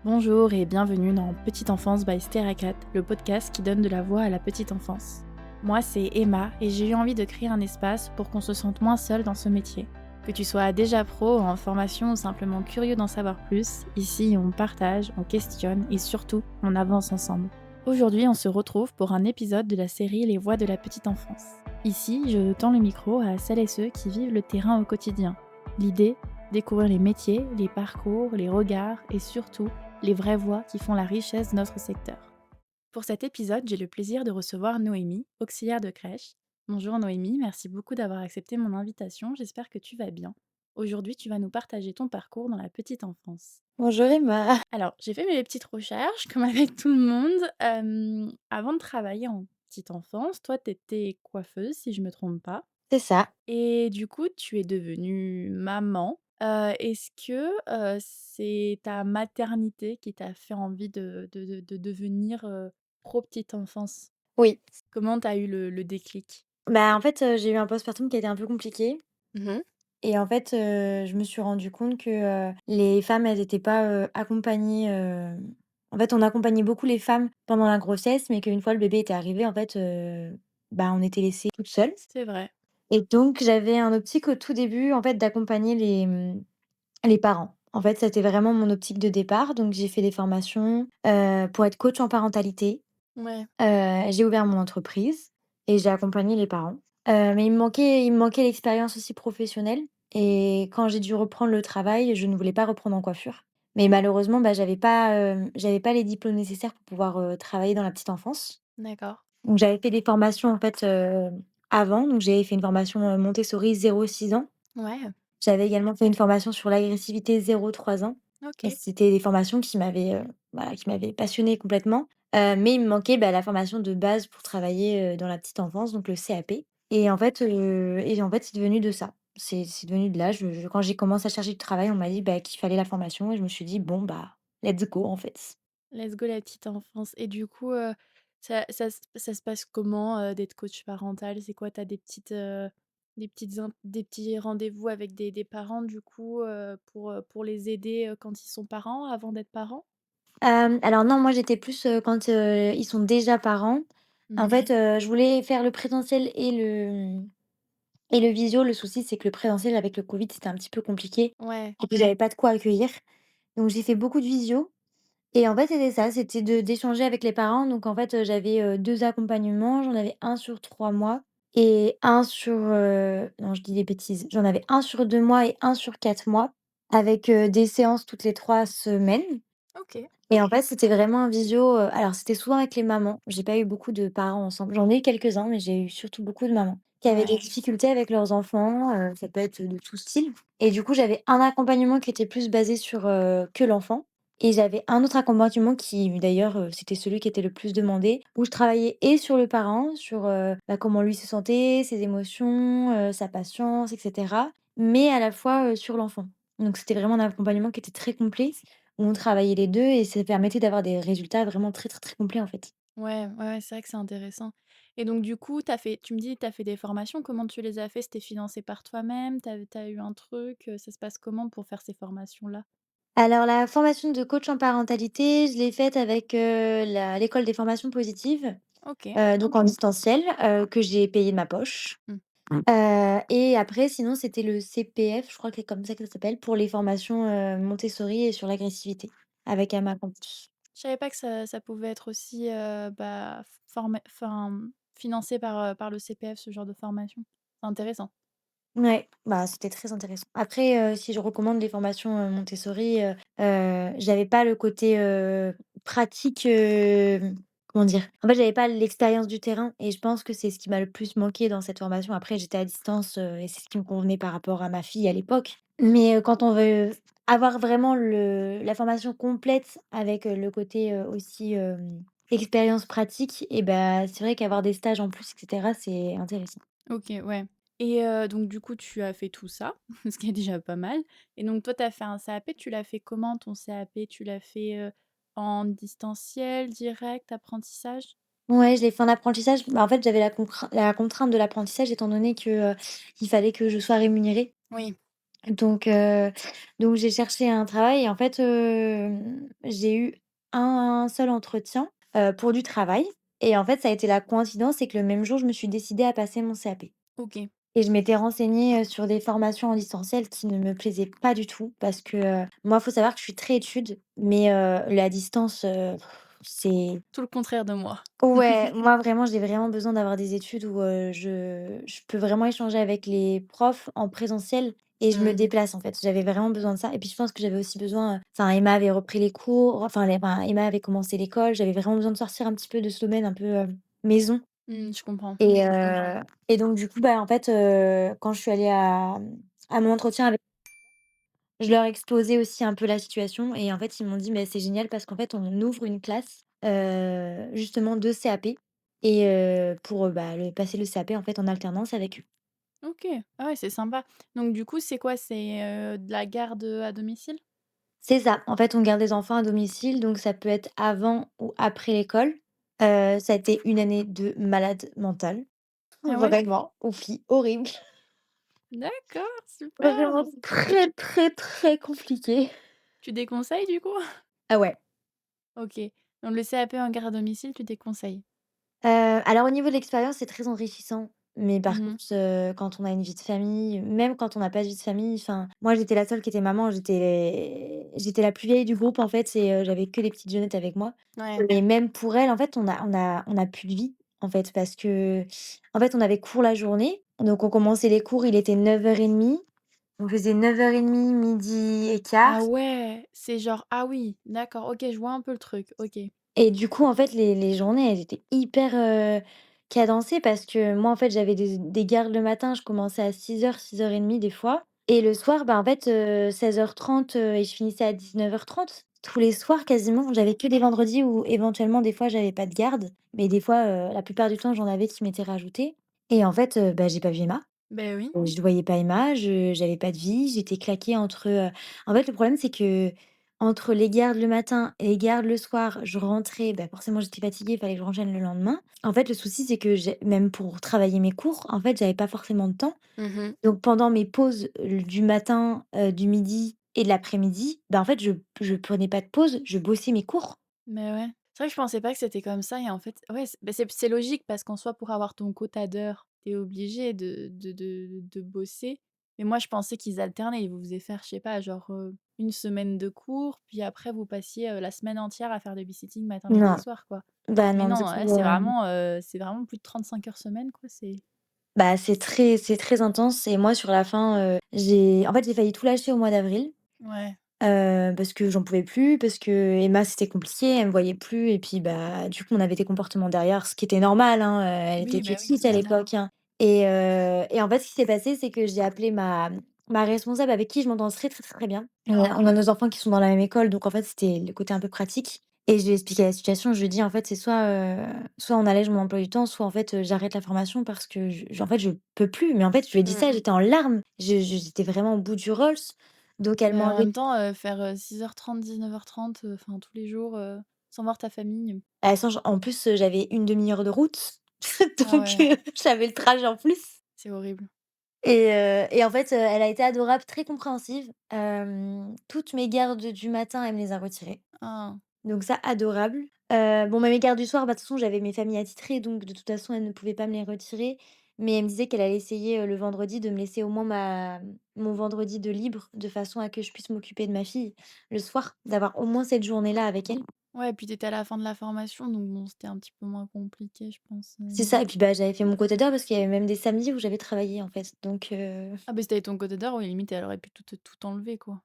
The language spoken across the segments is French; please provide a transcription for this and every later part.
Bonjour et bienvenue dans Petite Enfance by Steracat, le podcast qui donne de la voix à la petite enfance. Moi, c'est Emma et j'ai eu envie de créer un espace pour qu'on se sente moins seul dans ce métier. Que tu sois déjà pro, en formation ou simplement curieux d'en savoir plus, ici on partage, on questionne et surtout on avance ensemble. Aujourd'hui, on se retrouve pour un épisode de la série Les voix de la petite enfance. Ici, je tends le micro à celles et ceux qui vivent le terrain au quotidien. L'idée, découvrir les métiers, les parcours, les regards et surtout les vraies voix qui font la richesse de notre secteur. Pour cet épisode, j'ai le plaisir de recevoir Noémie, auxiliaire de crèche. Bonjour Noémie, merci beaucoup d'avoir accepté mon invitation, j'espère que tu vas bien. Aujourd'hui, tu vas nous partager ton parcours dans la petite enfance. Bonjour Emma. Alors, j'ai fait mes petites recherches, comme avec tout le monde. Avant de travailler en petite enfance, toi, tu étais coiffeuse, si je me trompe pas. C'est ça. Et du coup, tu es devenue maman. Est-ce que, c'est ta maternité qui t'a fait envie de devenir, pro petite enfance? Oui. Comment tu as eu le déclic? Bah, en fait, j'ai eu un postpartum qui a été un peu compliqué Mmh. et en fait, je me suis rendu compte que, les femmes, elles étaient pas, accompagnées, en fait, on accompagnait beaucoup les femmes pendant la grossesse, mais qu'une fois le bébé était arrivé, en fait, bah, on était laissées toutes seules C'est vrai. et donc j'avais un optique au tout début, en fait, d'accompagner les parents. En fait, c'était vraiment mon optique de départ, donc j'ai fait des formations, pour être coach en parentalité. Ouais. J'ai ouvert mon entreprise et j'ai accompagné les parents. Mais il me manquait l'expérience aussi professionnelle et quand j'ai dû reprendre le travail, je ne voulais pas reprendre en coiffure. Mais malheureusement, bah, j'avais pas les diplômes nécessaires pour pouvoir, travailler dans la petite enfance. D'accord. Donc j'avais fait des formations en fait, avant, donc j'avais fait une formation, Montessori 0-6 ans. Ouais. J'avais également fait une formation sur l'agressivité 0-3 ans et OK. c'était des formations voilà, qui m'avaient passionnée complètement, mais il me manquait, bah, la formation de base pour travailler, dans la petite enfance, donc le CAP et en fait, c'est devenu de ça. C'est devenu de là. Je Quand j'ai commencé à chercher du travail, on m'a dit, bah, qu'il fallait la formation et je me suis dit: «Bon, bah, let's go, en fait». Let's go la petite enfance et du coup, ça se passe comment, d'être coach parental? C'est quoi? Tu as des petits rendez-vous avec des parents du coup, pour les aider, quand ils sont parents, avant d'être parents? Alors non, moi, j'étais plus, quand, ils sont déjà parents. En Mmh. fait, je voulais faire le présentiel et le visio. Le souci, c'est que le présentiel avec le covid, c'était un petit peu compliqué Ouais, et puis j'avais pas de quoi accueillir. Donc j'ai fait beaucoup de visio et en fait, c'était ça, c'était de d'échanger avec les parents. Donc en fait, j'avais, 2 accompagnements. J'en avais un sur 3 mois et un sur, non, je dis des bêtises. J'en avais un sur 2 mois et un sur 4 mois avec, des séances toutes les 3 semaines. OK. Et en fait, c'était vraiment un visio, alors c'était souvent avec les mamans. J'ai pas eu beaucoup de parents ensemble. J'en ai eu quelques-uns, mais j'ai eu surtout beaucoup de mamans qui avaient des Ouais. difficultés avec leurs enfants, ça peut être de tout style. Et du coup, j'avais un accompagnement qui était plus basé sur, que l'enfant et j'avais un autre accompagnement qui d'ailleurs, c'était celui qui était le plus demandé, où je travaillais et sur le parent, sur, bah, comment lui se sentait, ses émotions, sa patience et cetera, mais à la fois, sur l'enfant. Donc c'était vraiment un accompagnement qui était très complet où on travaillait les 2 et ça permettait d'avoir des résultats vraiment très, très, très complets, en fait. Ouais, ouais, ouais, c'est vrai que c'est intéressant et donc du coup, tu me dis, tu as fait des formations, comment tu les as fait? C'était financé par toi-même? Tu as eu un truc, ça se passe comment pour faire ces formations-là? Alors la formation de coach en parentalité, je l'ai faite avec, la l'école des formations positives, OK. donc en distanciel, que j'ai payé de ma poche. Mmh. Et après sinon c'était le CPF, je crois que c'est comme ça que ça s'appelle, pour les formations, Montessori et sur l'agressivité, avec Amma Campus. Je savais pas que ça pouvait être aussi, bah, formé financé par le CPF, ce genre de formation. C'est intéressant. Ouais, bah, c'était très intéressant. Après, si je recommande les formations, Montessori, j'avais pas le côté, pratique, comment dire? En fait, j'avais pas l'expérience du terrain et je pense que c'est ce qui m'a le plus manqué dans cette formation. Après, j'étais à distance, et c'est ce qui me convenait par rapport à ma fille à l'époque. Mais, quand on veut avoir vraiment la formation complète avec, le côté, aussi, expérience pratique et bah, c'est vrai qu'avoir des stages en plus et cetera, c'est intéressant. OK, ouais et donc du coup, tu as fait tout ça, ce qui est déjà pas mal et donc toi, tu as fait un CAP, tu l'as fait comment ton CAP? Tu l'as fait, en distanciel, direct, apprentissage? Ouais, je l'ai fait en apprentissage. Bah, en fait, j'avais la contrainte de l'apprentissage étant donné que, il fallait que je sois rémunérée. Oui. Donc heu, donc j'ai cherché un travail et en fait, j'ai eu un seul entretien, pour du travail et en fait, ça a été la coïncidence, c'est que le même jour, je me suis décidée à passer mon CAP OK. et je m'étais renseignée, sur des formations en distanciel qui ne me plaisaient pas du tout parce que, moi, il faut savoir que je suis très études, mais la distance, c'est Tout le contraire de moi. ouais, moi vraiment, j'ai vraiment besoin d'avoir des études où, je peux vraiment échanger avec les profs en présentiel et je me Mmh. déplace en fait. J'avais vraiment besoin de ça et puis je pense que j'avais aussi besoin, enfin Emma avait repris les cours, enfin Emma avait commencé l'école, j'avais vraiment besoin de sortir un petit peu de ce domaine un peu, maison Je comprends. et donc du coup, bah, en fait, quand je suis allée à mon entretien avec je leur ai exposé aussi un peu la situation et en fait, ils m'ont dit: «Mais c'est génial parce qu'en fait, on ouvre une classe, justement de CAP et pour, bah, passer le CAP en fait en alternance avec eux». OK. Ah ouais, c'est sympa. Donc du coup, c'est quoi? C'est, de la garde, à domicile? C'est ça, en fait, on garde les enfants à domicile, donc ça peut être avant ou après l'école. Ça a été une année de malade mentale. Ah ouais? Vraiment, horrible. D'accord, super. Vraiment très, très, très compliqué. Tu déconseilles du coup? Ah ouais. OK. Donc le CAP en garde à domicile, tu déconseilles? Alors au niveau de l'expérience, c'est très enrichissant, mais par Mmh. contre, quand on a une vie de famille, même quand on n'a pas de vie de famille, enfin, moi j'étais la seule qui était maman, j'étais la plus vieille du groupe en fait et j'avais que les petites jeunettes avec moi Ouais. et même pour elles, en fait, on a plus de vie, en fait, parce qu'en fait, on avait cours la journée, donc on commençait les cours, il était 9h30, on faisait 9h30, 12h15. Ah ouais, c'est genre ah oui, d'accord, OK, je vois un peu le truc, OK. Et du coup, en fait, les journées, elles étaient hyper, cadencées parce que moi, en fait, j'avais des gardes le matin, je commençais à 6h, 6h30 des fois et le soir, bah, en fait, 16h30, et je finissais à 19h30. Tous les soirs quasiment, j'avais que des vendredis où éventuellement, des fois, j'avais pas de garde, mais des fois, la plupart du temps, j'en avais qui m'étaient rajoutés et en fait, bah, j'ai pas vu Emma. Ben oui. Je ne voyais pas Emma, je j'avais pas de vie, j'étais claquée entre, en fait, le problème, c'est que entre les gardes le matin et les gardes le soir, je rentrais, bah, forcément, j'étais fatiguée, il fallait que je renchaîne le lendemain. En fait, le souci, c'est que j'ai même pour travailler mes cours, en fait, j'avais pas forcément de temps. Mmh. Donc pendant mes pauses, du matin, du midi et de l'après-midi, bah, en fait, je prenais pas de pause, je bossais mes cours. Mais ouais. C'est vrai que je pensais pas que c'était comme ça et en fait, ouais, c'est logique parce qu'en soi, pour avoir ton quota d'heures, tu es obligé de bosser. Mais moi, je pensais qu'ils alternaient. Ils vous faisaient faire, je sais pas, genre, 1 semaine de cours, puis après vous passiez, la semaine entière à faire des babysitting matin, midi et Non, soir, quoi. bah, Mais non, du non, coup, ouais, c'est vraiment plus de 35 heures semaine, quoi, c'est bah, c'est très intense et moi, sur la fin, j'ai failli tout lâcher au mois d'avril. ouais. Parce que j'en pouvais plus, parce que Emma c'était compliqué, elle me voyait plus et puis, bah, du coup, on avait des comportements derrière, ce qui était normal, hein, elle était Oui, bah, oui, petite à totalement. l'époque, hein et en fait, ce qui s'est passé, c'est que j'ai appelé ma responsable avec qui je m'entends très, très, très, très bien. On a nos enfants qui sont dans la même école, donc en fait, c'était le côté un peu pratique et je lui ai expliqué la situation. Je lui ai dit: «En fait, c'est soit on allège mon emploi du temps, soit en fait, j'arrête la formation parce que en fait, je peux plus». Mais en fait, je lui ai dit Mmh. ça, j'étais en larmes, j'étais vraiment au bout du rouleau. Donc elle Mais m'a en envoyé même temps, faire, 6h30, 19h30, enfin tous les jours, sans voir ta famille. bah, sans en plus, j'avais une demi heure de route, Ah donc ouais, j'avais le trajet en plus c'est horrible. et en fait, elle a été adorable, très compréhensive. Toutes mes gardes du matin, elle me les a retirées, Ah. donc ça, adorable. Bon, bah, mes gardes du soir, bah, de toute façon, j'avais mes familles attitrées, donc de toute façon, elle ne pouvait pas me les retirer, mais elle me disait qu'elle allait essayer, le vendredi, de me laisser au moins mon vendredi de libre, de façon à que je puisse m'occuper de ma fille le soir, d'avoir au moins cette journée-là avec elle. Ouais, et puis tu étais à la fin de la formation, donc bon, c'était un petit peu moins compliqué, je pense, C'est ça et puis, bah, j'avais fait mon quota d'heures parce qu'il y avait même des samedis où j'avais travaillé, en fait, donc Ah beh, si tu ton code d'heure, oui, limite, elle aurait pu tout enlever, quoi.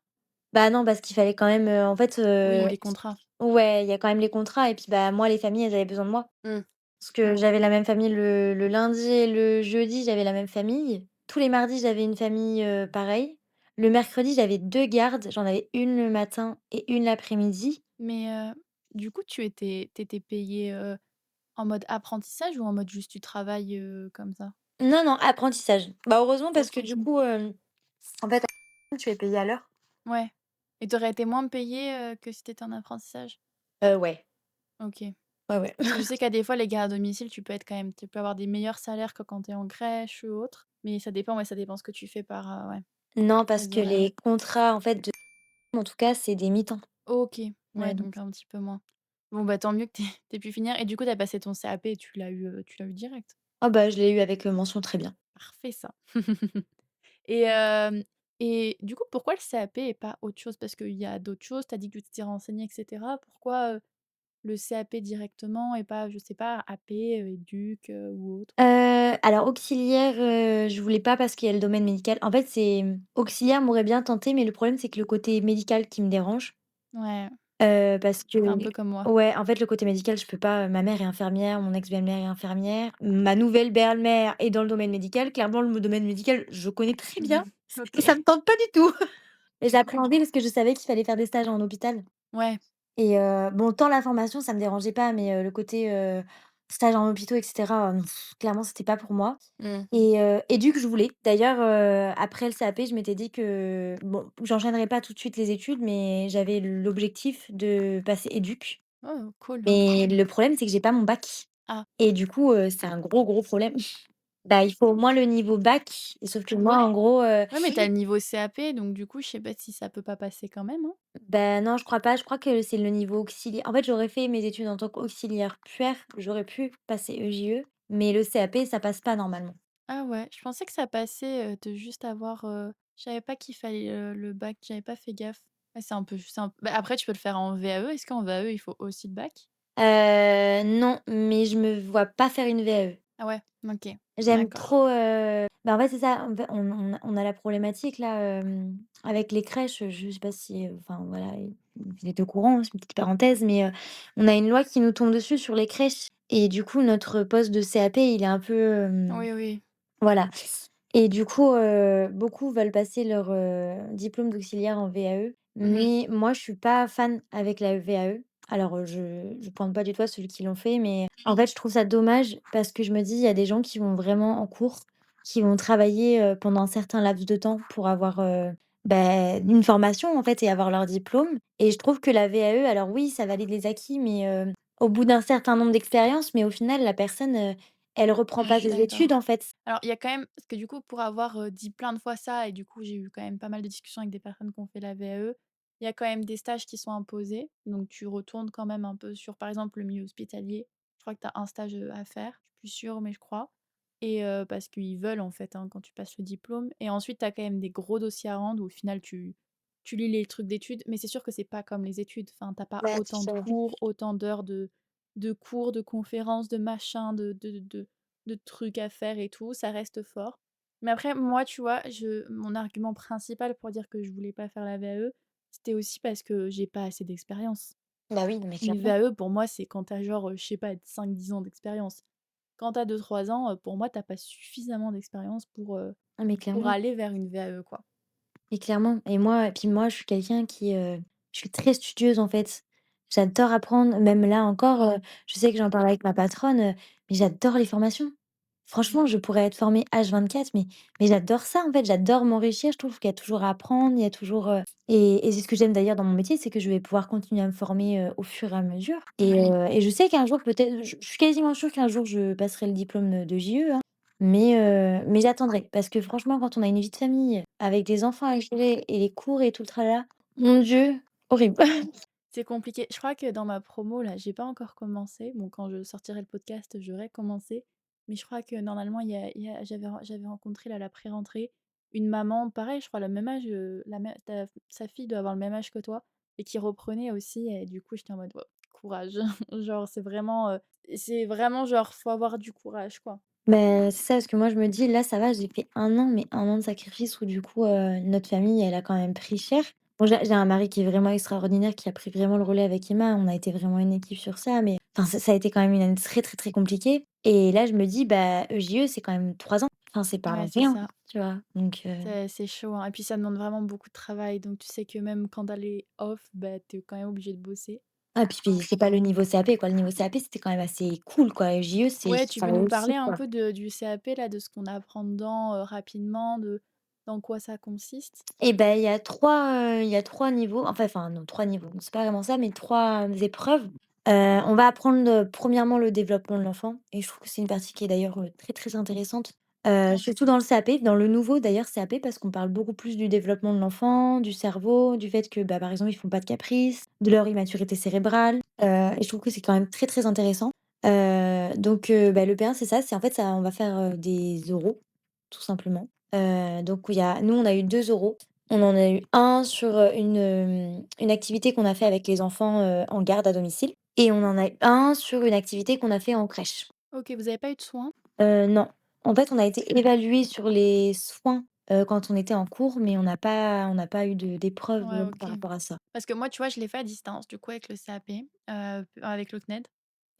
bah, non, parce qu'il fallait quand même, en fait, Oui, les contrats. ouais, il y a quand même les contrats et puis, bah, moi, les familles, elles avaient besoin de moi. Mmh. Parce que j'avais la même famille le lundi et le jeudi, j'avais la même famille. Tous les mardis, j'avais une famille, pareille. Le mercredi, j'avais 2 gardes, j'en avais une le matin et une l'après-midi. Mais, du coup, tu étais payée, en mode apprentissage ou en mode juste tu travailles, comme ça? Non, non, apprentissage. Bah, heureusement parce que OK. du coup, en fait, tu es payé à l'heure. Ouais. Et tu aurais été moins payée, que si tu étais en apprentissage? Ouais. OK. Ouais, ouais. Parce que je sais qu'à des fois, les gardes à domicile, tu peux avoir des meilleurs salaires que quand tu es en crèche ou autre. Mais ça dépend, ouais, ça dépend ce que tu fais par, ouais. Non, parce Les que horaires? les contrats, en fait, en tout cas, c'est des mi-temps. OK, ouais, Ouais, donc un petit peu moins. Bon, bah, tant mieux que tu pu finir et du coup, tu as passé ton CAP et tu l'as eu direct? ah bah, je l'ai eu avec, mention très bien. Parfait ça. Et et du coup, pourquoi le CAP et pas autre chose? Parce qu'il y a d'autres choses, tu as dit que tu t'étais renseignée et cetera. Pourquoi, le CAP directement et pas, je sais pas, AP, éduc, ou autre? Alors auxiliaire, je voulais pas parce qu'il y a le domaine médical. En fait, auxiliaire m'aurait bien tenté, mais le problème, c'est que le côté médical qui me dérange, Ouais, parce que c'est un peu comme moi. ouais, en fait, le côté médical, je peux pas, ma mère est infirmière, mon ex-belle-mère est infirmière, ma nouvelle belle-mère est dans le domaine médical. Clairement, le domaine médical, je connais très bien et ça OK. me tente pas du tout. Et j'appréhendais parce que je savais qu'il fallait faire des stages en hôpital. Ouais. Et bon, tant la formation, ça me dérangeait pas, mais le côté, stage en hôpitaux et cetera, clairement, c'était pas pour moi. Mmh. Et du que je voulais. D'ailleurs, après le CAP, je m'étais dit que bon, j'enchaînerais pas tout de suite les études, mais j'avais l'objectif de passer éduc. Oh, cool. Mais le problème, c'est que j'ai pas mon bac Ah, et du coup, c'est un gros, gros problème. Bah, il faut au moins le niveau bac et sauf que moi, en gros, ouais, mais tu as le niveau CAP, donc du coup, je sais pas si ça peut pas passer quand même, hein? bah, non, je crois pas. Je crois que c'est le niveau auxiliaire. En fait, j'aurais fait mes études en tant qu'auxiliaire puère, j'aurais pu passer EJE, mais le CAP, ça passe pas normalement. Ah ouais, je pensais que ça passait, de juste avoir, je savais pas qu'il fallait, le bac, j'avais pas fait gaffe. Ouais, bah, après tu peux le faire en VAE. Est-ce qu'en VAE, il faut aussi le bac? Non, mais je me vois pas faire une VAE. Ah ouais, OK, J'aime d'accord. trop, bah, en fait, c'est ça, en fait, on a la problématique là, avec les crèches, je sais pas si, enfin voilà, vous êtes au courant, c'est une petite parenthèse, mais, on a une loi qui nous tombe dessus sur les crèches et du coup, notre poste de CAP, il est un peu, Oui, oui. voilà. Et du coup, beaucoup veulent passer leur, diplôme d'auxiliaire en VAE, Mmh. mais moi, je suis pas fan avec la VAE. Alors, je pointe pas du doigt ceux qui l'ont fait, mais en fait, je trouve ça dommage parce que je me dis: «Il y a des gens qui vont vraiment en cours, qui vont travailler, pendant un certain laps de temps pour avoir, une formation, en fait et avoir leur diplôme» et je trouve que la VAE, alors oui, ça valide les acquis, mais, au bout d'un certain nombre d'expériences, mais au final, la personne, elle reprend Je pas suis ses études, d'accord. en fait. Alors, il y a quand même parce que du coup, pour avoir, dit plein de fois ça et du coup, j'ai eu quand même pas mal de discussions avec des personnes qui ont fait la VAE, il y a quand même des stages qui sont imposés. Donc tu retournes quand même un peu sur, par exemple, le milieu hospitalier. Je crois que tu as un stage, à faire, je suis plus sûre, mais je crois et parce qu'ils veulent, en fait, hein, quand tu passes le diplôme et ensuite tu as quand même des gros dossiers à rendre où au final tu lis les trucs d'études, mais c'est sûr que c'est pas comme les études. Enfin, tu pas Ouais, autant c'est de ça. cours, autant d'heures de cours, de conférences, de machins, de trucs à faire et tout, ça reste fort. Mais après, moi, tu vois, mon argument principal pour dire que je voulais pas faire la VAE, c'était aussi parce que j'ai pas assez d'expérience. Bah oui, mais Une clairement. VAE, pour moi, c'est quand tu as genre, je sais pas, 5-10 ans d'expérience. Quand tu as 2-3 ans, pour moi, tu pas suffisamment d'expérience Ah mais pour clairement, aller vers une VAE, quoi. mais clairement et puis moi, je suis quelqu'un qui, je suis très studieuse, en fait. J'adore apprendre, même là encore, je sais que j'en parle avec ma patronne, mais j'adore les formations. Franchement, je pourrais être formée H24, mais j'adore ça, en fait, j'adore m'enrichir. Je trouve qu'il y a toujours à apprendre, il y a toujours, et c'est ce que j'aime d'ailleurs dans mon métier, c'est que je vais pouvoir continuer à me former, au fur et à mesure et je sais qu'un jour peut-être je suis quasiment sûre qu'un jour je passerai le diplôme, de JE, hein, mais j'attendrai parce que franchement, quand on a une vie de famille avec des enfants à gérer et les cours et tout le tralala, mon Dieu, horrible. C'est compliqué. Je crois que dans ma promo là, j'ai pas encore commencé. Bon, quand je sortirai le podcast, j'aurai commencé. Mais je crois que normalement, j'avais rencontré là, à la pré-rentrée, une maman, pareil, je crois, le même âge, sa fille doit avoir le même âge que toi, et qui reprenait aussi. Et du coup, j'étais en mode, ouais, courage. Genre, c'est vraiment genre, faut avoir du courage, quoi. C'est ça, parce que moi je me dis: «Là, ça va, j'ai fait un an, mais un an de sacrifice où du coup, notre famille, elle a quand même pris cher». Bon, j'ai un mari qui est vraiment extraordinaire, qui a pris vraiment le relais avec Emma. On a été vraiment une équipe sur ça, mais enfin, ça a été quand même une année très, très, très compliquée et là, je me dis: «Bah, EJE, c'est quand même 3 ans». Enfin, c'est pas Ouais, c'est rien, ça. tu vois? Donc C'est chaud, hein. Et puis ça demande vraiment beaucoup de travail. Donc tu sais que même quand elle est off, bah, t'es quand même obligé de bosser. ah, puis c'est pas le niveau CAP, quoi. Le niveau CAP, c'était quand même assez cool, quoi. EJE, Ouais, tu ça veux nous parler aussi, un quoi. peu du CAP là, de ce qu'on apprend dedans, rapidement, de dans quoi ça consiste? Et ben il y a 3 niveaux, enfin non 3 niveaux, non c'est pas vraiment ça, mais 3 épreuves. On va apprendre, 1°, le développement de l'enfant et je trouve que c'est une partie qui est d'ailleurs, très, très intéressante. Ouais. Surtout dans le CAP, dans le nouveau d'ailleurs CAP, parce qu'on parle beaucoup plus du développement de l'enfant, du cerveau, du fait que, bah, par exemple, ils font pas de caprices, de leur immaturité cérébrale, et je trouve que c'est quand même très, très intéressant. Donc bah, le P1 c'est ça, c'est en fait ça on va faire, des oraux, tout simplement. Donc il y a nous on a eu 2 oraux. On en a eu un sur, une activité qu'on a fait avec les enfants, en garde à domicile et on en a eu un sur une activité qu'on a fait en crèche. OK, vous avez pas eu de soins? Non. En fait, on a été évalués sur les soins, quand on était en cours, mais on n'a pas eu d'épreuve, Ouais, par OK. rapport à ça. Parce que moi, tu vois, je l'ai fait à distance, du coup, avec le CAP, avec le CNED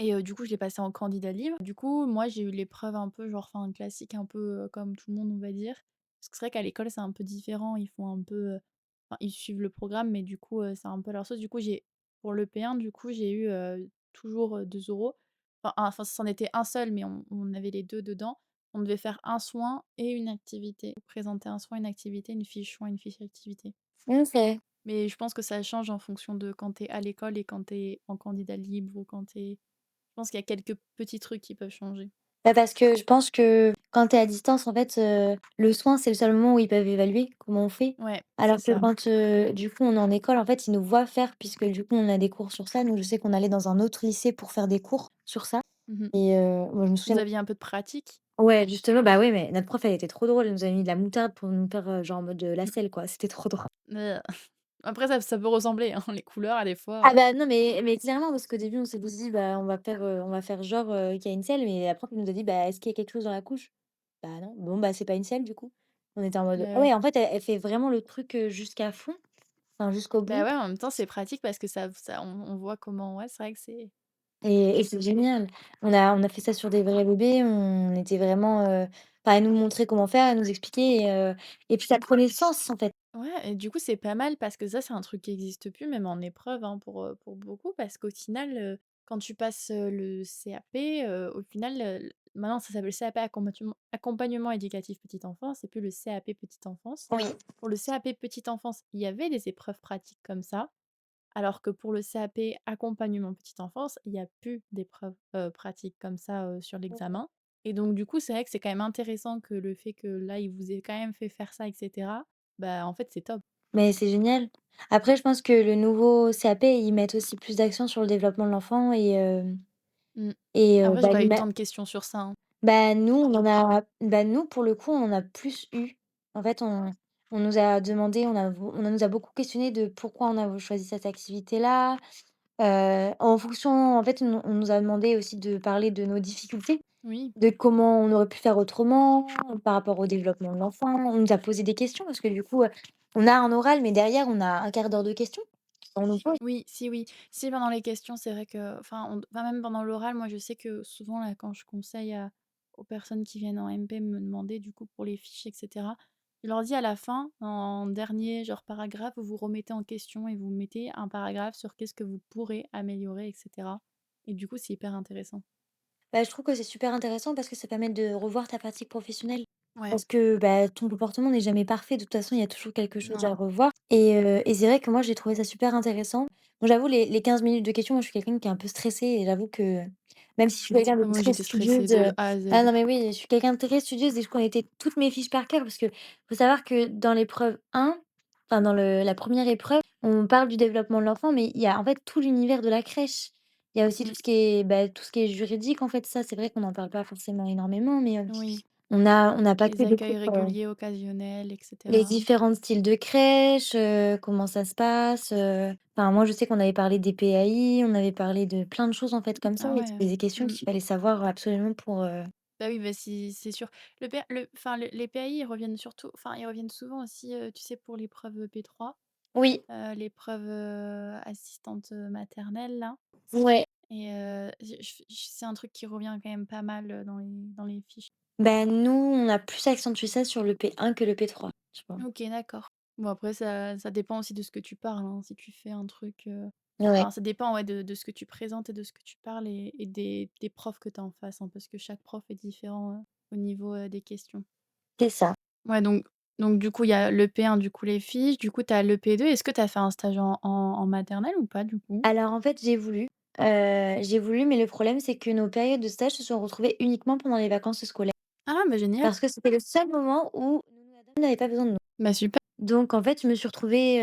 et du coup, je l'ai passé en candidat libre. Du coup, moi, j'ai eu l'épreuve un peu genre, enfin, classique, un peu, comme tout le monde, on va dire. Parce que c'est vrai qu'à l'école, c'est un peu différent, ils font un peu, enfin, ils suivent le programme, mais du coup, c'est un peu leur sauce. Du coup, j'ai pour le P1, du coup, j'ai eu, toujours, 2 oraux. Enfin, c'en était un seul, mais on avait les 2 dedans. On devait faire un soin et une activité. Présenter un soin, une activité, une fiche soin, une fiche activité. OK. Mais je pense que ça change en fonction de quand tu es à l'école et quand tu es en candidat libre ou quand tu es je pense qu'il y a quelques petits trucs qui peuvent changer. Bah, parce que je pense que quand tu es à distance, en fait, le soin, c'est le seul moment où ils peuvent évaluer comment on fait. Ouais, c'est Alors que ça. quand, du coup, on est en école, en fait, ils nous voient faire puisque, du coup, on a des cours sur ça. Donc je sais qu'on allait dans un autre lycée pour faire des cours sur ça Mmh. et moi, je me Vous souviens aviez un peu de pratique? ouais, justement, bah, ouais, mais notre prof, elle était trop drôle. Elle nous a mis de la moutarde pour nous faire, genre en mode, la selle, quoi. C'était trop drôle. Après ça peut ressembler, hein, les couleurs à des fois, Ah bah, non, mais clairement, parce qu'au début, on s'est tous dit: «Bah, on va faire genre, qu'il y a une selle», mais la prof, elle nous a dit: «Bah, est-ce qu'il y a quelque chose dans la couche?» «Bah, non». «Bon, bah, c'est pas une selle, du coup». On était en mode bah, ah ouais. ouais, en fait, elle fait vraiment le truc, jusqu'à fond, enfin, jusqu'au Bah, bout ouais, en même temps, c'est pratique parce que ça on voit comment ouais, c'est vrai que c'est et c'est génial. On a fait ça sur des vrais bébés, on était vraiment, enfin, elle nous montrait comment faire, elle nous expliquait et puis ça prenait sens, en fait. ouais et du coup, c'est pas mal parce que ça, c'est un truc qui existe plus, même en épreuve, hein, pour beaucoup. Parce qu'au final, quand tu passes, le CAP, au final, maintenant ça s'appelle CAP accompagnement éducatif petite enfance et plus le CAP petite enfance. Oui. Pour le CAP petite enfance, il y avait des épreuves pratiques comme ça, alors que pour le CAP accompagnement petite enfance, il y a plus d'épreuves, pratiques comme ça, sur l'examen et donc du coup, c'est vrai que c'est quand même intéressant que le fait que là, il vous ait quand même fait faire ça et cetera, bah, en fait, c'est top. Mais c'est génial. Après, je pense que le nouveau CAP, ils mettent aussi plus d'accent sur le développement de l'enfant Mmh. Après, j'ai bah, pas eu tant de questions sur ça, hein. bah, nous, nous, pour le coup, on en a plus eu. En fait, on nous a demandé, nous a beaucoup questionné de pourquoi on a choisi cette activité-là. En fonction en fait, on nous a demandé aussi de parler de nos difficultés, Oui, de comment on aurait pu faire autrement par rapport au développement de l'enfant. On nous a posé des questions parce que du coup, on a un oral, mais derrière, on a un quart d'heure de questions qu'on nous pose. oui, si, oui. Si, pendant les questions, c'est vrai que même pendant l'oral, moi, je sais que souvent, là, quand je conseille à aux personnes qui viennent en MP me demander, du coup, pour les fiches et cetera, je leur dis à la fin, en dernier, genre, paragraphe, vous vous remettez en question et vous mettez un paragraphe sur qu'est-ce que vous pourrez améliorer et cetera et du coup, c'est hyper intéressant. Bah, je trouve que c'est super intéressant parce que ça permet de revoir ta pratique professionnelle. Ouais, Parce que, bah, ton comportement n'est jamais parfait. De toute façon, il y a toujours quelque chose à non. revoir et c'est vrai que moi, j'ai trouvé ça super intéressant. Bon, j'avoue, les 15 minutes de questions, moi, je suis quelqu'un qui est un peu stressé et j'avoue que même si je suis quelqu'un de Moi, très j'étais stressée studieuse, de A à ah Z. non, mais oui, je suis quelqu'un de très studieuse et je connaissais toutes mes fiches par cœur parce que faut savoir que dans l'épreuve 1, enfin, dans la première épreuve, on parle du développement de l'enfant, mais il y a, en fait, tout l'univers de la crèche. Il y a aussi Mmh, tout ce qui est juridique, en fait, ça, c'est vrai qu'on n'en parle pas forcément énormément, mais oui, on n'a pas les que des accueils cours, réguliers, occasionnels et les cetera. différents styles de crèche, comment ça se passe, enfin, moi, je sais qu'on avait parlé des PAI, on avait parlé de plein de choses, en fait, comme ça Ah et ouais. c'était des questions Mmh. qu'il fallait savoir absolument pour, Bah oui, bah si, c'est sûr. Les PAI, ils reviennent surtout ils reviennent souvent aussi, tu sais, pour l'épreuve, P3, oui, l'épreuve, assistante, maternelle là ouais. et c'est un truc qui revient quand même pas mal, dans les fiches. Ben nous, on a plus accentué ça sur le P1 que le P3, tu vois? OK, d'accord. Bon après ça dépend aussi de ce que tu parles, hein. Si tu fais un truc, Ouais, ça dépend, ouais, de ce que tu présentes et de ce que tu parles et des profs que tu as en face, hein, parce que chaque prof est différent, au niveau, des questions. c'est ça. Ouais, donc du coup, il y a le P1, du coup, les fiches, du coup, tu as le P2. Est-ce que tu as fait un stage en maternelle ou pas, du coup? Alors en fait, j'ai voulu, mais le problème, c'est que nos périodes de stage se sont retrouvées uniquement pendant les vacances scolaires. Ah Ah, bah, génial. parce que c'était le seul moment où Nounou Adam n'avait pas besoin de nous. Bah, super. Donc en fait, je me suis retrouvée,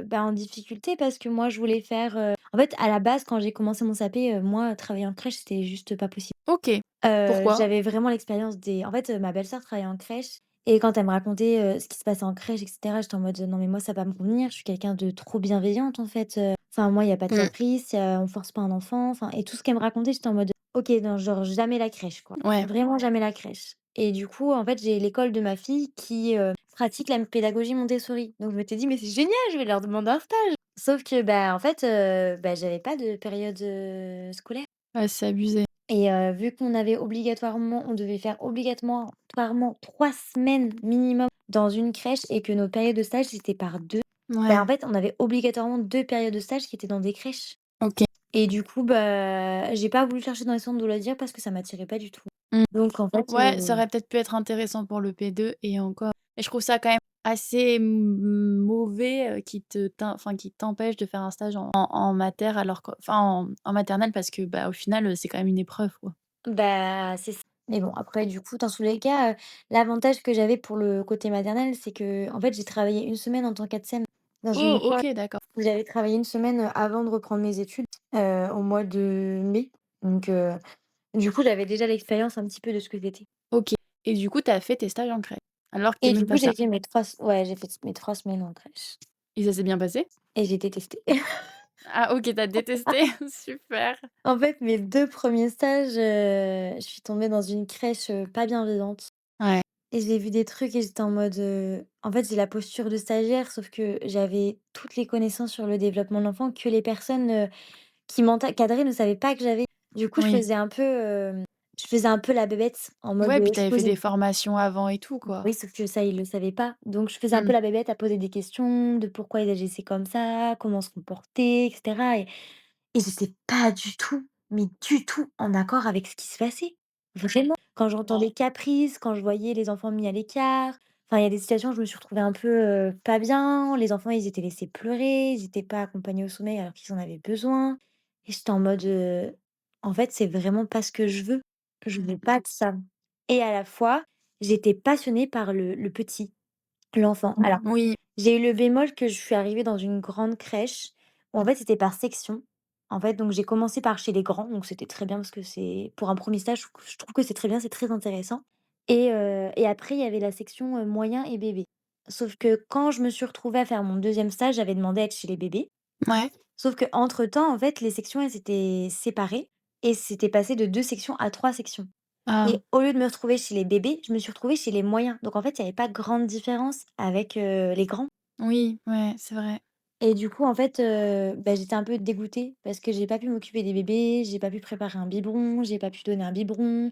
bah, en difficulté parce que moi, je voulais faire, en fait, à la base, quand j'ai commencé mon CAP, moi, travailler en crèche, c'était juste pas possible. OK. Pourquoi? J'avais vraiment l'expérience des en fait, ma belle-sœur travaillait en crèche et quand elle me racontait, ce qui se passait en crèche et cetera, j'étais en mode: «Non mais moi ça va me convenir, je suis quelqu'un de trop bienveillante en fait, enfin moi il y a pas de Mmh. caprice, on force pas un enfant», enfin et tout ce qu'elle me racontait, j'étais en mode: «OK, non, genre jamais la crèche quoi, Ouais. vraiment jamais la crèche» et du coup, en fait, j'ai l'école de ma fille qui, pratique la pédagogie Montessori donc je m'étais dit: «Mais c'est génial, je vais leur demander un stage». Sauf que, bah, en fait, bah, j'avais pas de période, scolaire. Ouais, c'est abusé. Et vu qu'on avait obligatoirement on devait faire obligatoirement 3 semaines minimum dans une crèche et que nos périodes de stage, c'était par 2. Bah, Ouais. en fait, on avait obligatoirement 2 périodes de stage qui étaient dans des crèches OK. et du coup, bah, j'ai pas voulu chercher dans les centres de loisirs parce que ça m'attirait pas du tout. Mmh. Donc en fait, Ouais, ça aurait peut-être pu être intéressant pour le P2 et encore. Mais je trouve ça quand même assez mauvais, qui t'empêche de faire un stage en mater alors que enfin en maternelle parce que, bah, au final, c'est quand même une épreuve, quoi. bah, c'est ça. Mais bon, après du coup, dans tous les cas, l'avantage que j'avais pour le côté maternel, c'est que en fait, j'ai travaillé une semaine en tant qu'ATSEM dans une Oh, école OK, d'accord. où j'avais travaillé une semaine, avant de reprendre mes études, au mois de mai. Donc du coup, j'avais déjà l'expérience un petit peu de ce que c'était OK et du coup, tu as fait tes stages en crèche? Alors que tu et aimais du pas coup, ça? j'ai fait mes 3 semaines en crèche Et ça s'est bien passé? et j'ai détesté. Ah OK, tu as détesté? Super. En fait, mes 2 premiers stages, je suis tombée dans une crèche, pas bienveillante Ouais. et j'ai vu des trucs et j'étais en mode, en fait, j'ai la posture de stagiaire, sauf que j'avais toutes les connaissances sur le développement de l'enfant que les personnes, qui m'encadrait ne savait pas que j'avais. Du coup, Oui. je faisais un peu la bébête en mode, Ouais, puis tu je avais fait posais des formations avant et tout, quoi. oui, sauf que ça, il le savait pas. Donc je faisais un peu Mmh. la bébête à poser des questions de pourquoi ils agissaient comme ça, comment se comporter et cetera et j'étais pas du tout, mais du tout en accord avec ce qui se passait. Vraiment. Quand j'entendais caprices, quand je voyais les enfants mis à l'écart, enfin, il y a des situations où je me suis retrouvée un peu, pas bien. Les enfants, ils étaient laissés pleurer, ils étaient pas accompagnés au sommeil alors qu'ils en avaient besoin et j'étais en mode, «En fait, c'est vraiment pas ce que je veux. Je veux pas de ça» et à la fois, j'étais passionnée par le petit, l'enfant. Alors, Oui. j'ai eu le bémol que je suis arrivée dans une grande crèche où en fait, c'était par section. En fait, donc j'ai commencé par chez les grands, donc c'était très bien parce que c'est pour un premier stage, je trouve que c'est très bien, c'est très intéressant et après il y avait la section, moyen et bébé. Sauf que quand je me suis retrouvée à faire mon deuxième stage, j'avais demandé à être chez les bébés. Ouais. Sauf qu'entre temps, en fait, les sections, elles s'étaient séparées et c'était passé de 2 sections à 3 sections. Ah. Et au lieu de me retrouver chez les bébés, je me suis retrouvée chez les moyens. Donc en fait, il y avait pas grande différence avec, les grands. Oui, ouais, c'est vrai. Et du coup, en fait, bah, j'étais un peu dégoûtée parce que j'ai pas pu m'occuper des bébés, j'ai pas pu préparer un biberon, j'ai pas pu donner un biberon,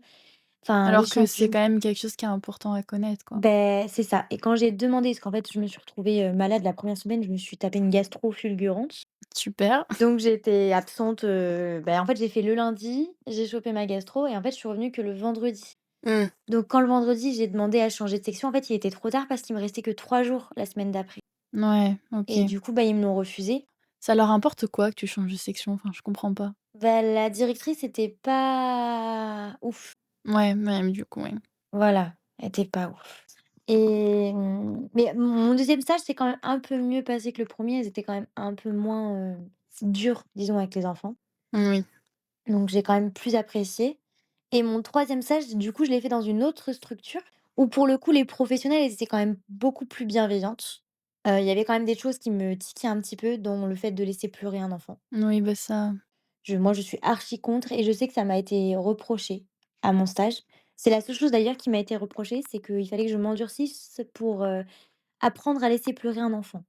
enfin Alors que c'est l'échantillon quand même quelque chose qui est important à connaître, quoi. beh, c'est ça et quand j'ai demandé parce qu'en fait, je me suis retrouvée, malade la première semaine, je me suis tapé une gastro fulgurante. Super. Donc j'étais absente, bah, en fait, j'ai fait le lundi, j'ai chopé ma gastro et en fait, je suis revenue que le vendredi. Mmh. Donc quand le vendredi, j'ai demandé à changer de section, en fait, il était trop tard parce qu'il me restait que 3 jours la semaine d'après Ouais, OK. et du coup, bah, ils me l'ont refusé. Ça leur importe quoi que tu changes de section? Enfin, je comprends pas. Bah, la directrice était pas ouf. Ouais, ouais, mais du coup, oui. Voilà, elle était pas ouf et mais mon deuxième stage s'est quand même un peu mieux passé que le premier. Elles étaient quand même un peu moins, dures, disons, avec les enfants. Oui. Donc j'ai quand même plus apprécié et mon troisième stage, du coup, je l'ai fait dans une autre structure où pour le coup, les professionnels, elles étaient quand même beaucoup plus bienveillantes. Il y avait quand même des choses qui me tiquaient un petit peu, dont le fait de laisser pleurer un enfant. Oui, bah, ça Moi, je suis archi contre et je sais que ça m'a été reproché à mon stage. C'est la seule chose d'ailleurs qui m'a été reprochée, c'est qu'il fallait que je m'endurcisse pour, apprendre à laisser pleurer un enfant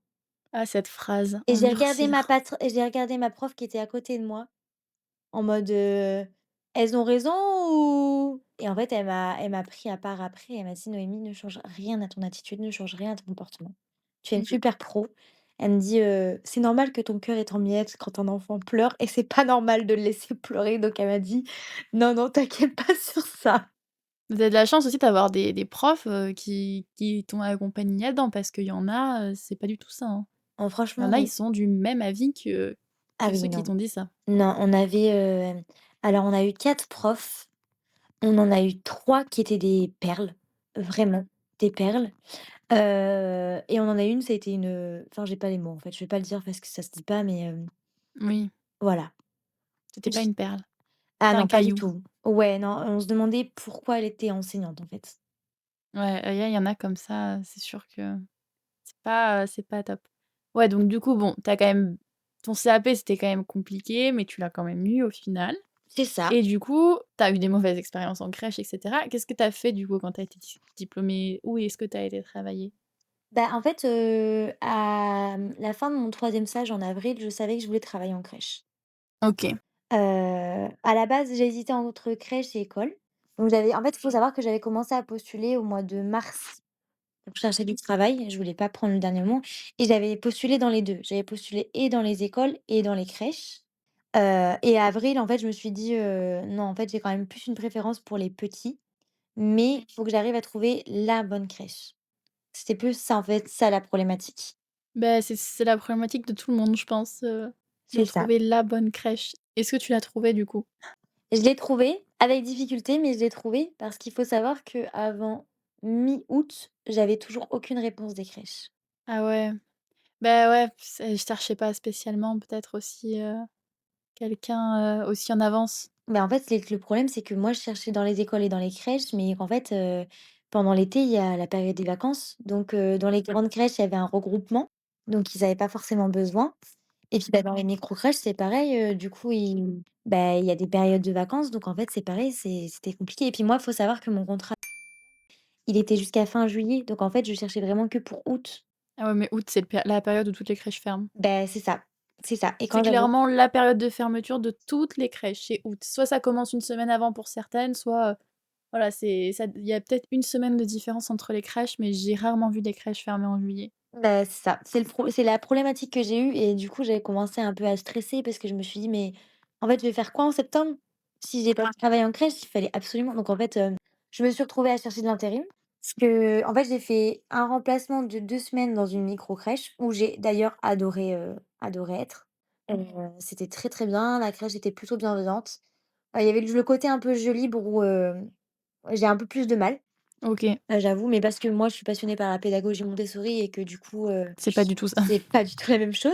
ah, cette phrase, et endurcir. j'ai regardé ma prof qui était à côté de moi en mode, «Elles ont raison ou?» et en fait, elle m'a pris à part après, elle m'a dit: «Noémie, ne change rien à ton attitude, ne change rien à ton comportement. Tu es une Mmh. super pro». Elle me dit, «C'est normal que ton cœur est en miettes quand un enfant pleure et c'est pas normal de le laisser pleurer». Donc elle m'a dit: «Non, non, t'inquiète pas sur ça». Vous avez de la chance aussi d'avoir des profs, qui t'ont accompagnée là-dedans parce qu'il y en a, c'est pas du tout ça, hein. Oh Il y en franchement, a, ils sont du même avis ah que oui, ceux qui non. t'ont dit ça. Non, on avait, alors on a eu 4 profs. On en a eu 3 qui étaient des perles, vraiment, des perles. Et on en a une, ça a été une, enfin, j'ai pas les mots, en fait, je vais pas le dire parce que ça se dit pas, mais Oui, voilà. c'était pas J une perle, Ah c'était un non, pas du caillou. tout. Ouais, non, on se demandait pourquoi elle était enseignante, en fait. Ouais, il y en a comme ça, c'est sûr que c'est pas top. Ouais, donc du coup, bon, tu quand même ton CAP, c'était quand même compliqué, mais tu l'as quand même eu au final C'est ça. et du coup, tu as eu des mauvaises expériences en crèche et cetera. Qu'est-ce que tu as fait du coup quand tu as été diplômée? Où est-ce que tu as été travailler? Bah, en fait, à la fin de mon troisième stage en avril, je savais que je voulais travailler en crèche. OK. À la base, j'hésitais entre crèche et école. Donc en fait, il faut savoir que j'avais commencé à postuler au mois de mars pour chercher du travail. Je voulais pas prendre le dernier mot et j'avais postulé dans les 2. J'avais postulé et dans les écoles et dans les crèches. Et avril, en fait, je me suis dit: «Non, en fait, j'ai quand même plus une préférence pour les petits, mais il faut que j'arrive à trouver la bonne crèche». C'était plus ça, en fait, ça la problématique. Bah, c'est la problématique de tout le monde, je pense, de C'est ça. trouver la bonne crèche. Est-ce que tu l'as trouvée du coup? Je l'ai trouvé avec difficulté, mais je l'ai trouvé parce qu'il faut savoir qu'avant mi-août, j'avais toujours aucune réponse des crèches. Ah ouais, bah, ouais, je cherchais pas spécialement peut-être aussi, quelqu'un, aussi en avance. Mais en fait, le problème, c'est que moi, je cherchais dans les écoles et dans les crèches, mais qu'en fait, pendant l'été, il y a la période des vacances. Donc, dans les grandes crèches, il y avait un regroupement, donc ils avaient pas forcément besoin. Et puis, bah, dans les micro-crèches, c'est pareil, du coup, il y a des périodes de vacances, donc en fait, c'est pareil, c'était compliqué. Et puis moi, il faut savoir que mon contrat, il était jusqu'à fin juillet, donc en fait, je cherchais vraiment que pour août. Ah ouais, mais août, c'est la période où toutes les crèches ferment. Ben c'est ça, c'est ça. Et C'est quand j'avais clairement la période de fermeture de toutes les crèches, c'est août. Soit ça commence une semaine avant pour certaines, soit, voilà, il y a peut-être une semaine de différence entre les crèches, mais j'ai rarement vu des crèches fermées en juillet. Bah, c'est ça, c'est la problématique que j'ai eue et du coup, j'avais commencé un peu à stresser parce que je me suis dit: «Mais en fait, je vais faire quoi en septembre? Si j'ai pas de travail en crèche?» Il fallait absolument, donc en fait, je me suis retrouvée à chercher de l'intérim parce qu'en fait, j'ai fait un remplacement de 2 semaines dans une micro crèche où j'ai d'ailleurs adoré être. C'était très, très bien, la crèche était plutôt bienveillante. Il y avait le côté un peu jeu libre où, j'ai un peu plus de mal. OK, J'avoue, mais parce que moi, je suis passionnée par la pédagogie Montessori et que du coup, c'est pas du tout ça. c'est pas du tout la même chose.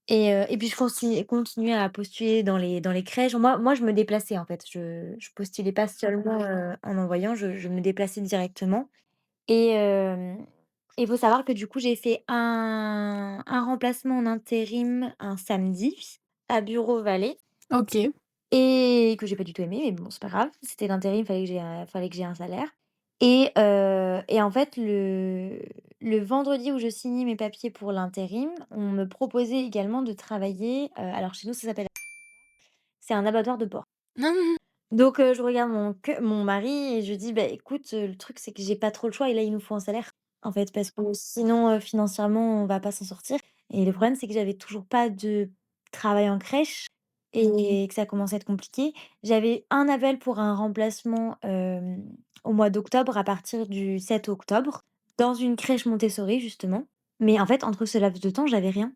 Et puis je continuais à postuler dans les crèches. Moi, je me déplaçais, en fait. Je postulais pas seulement, en envoyant, je me déplaçais directement. Et il faut savoir que du coup, j'ai fait un remplacement en intérim un samedi à Bureau Vallée. OK, Et que j'ai pas du tout aimé, mais bon, c'est pas grave. C'était l'intérim, fallait que j'ai un salaire. Et en fait, le vendredi où je signais mes papiers pour l'intérim, on me proposait également de travailler, alors chez nous, ça s'appelle, c'est un abattoir de porc. Donc je regarde mon mari et je dis: «Bah, écoute, le truc, c'est que j'ai pas trop le choix et là, il nous faut un salaire, en fait, parce que sinon, financièrement, on va pas s'en sortir». Et le problème, c'est que j'avais toujours pas de travail en crèche et que ça commençait à être compliqué. J'avais un appel pour un remplacement, au mois d'octobre, à partir du 7 octobre, dans une crèche Montessori, justement. Mais en fait, entre ce laps de temps, j'avais rien.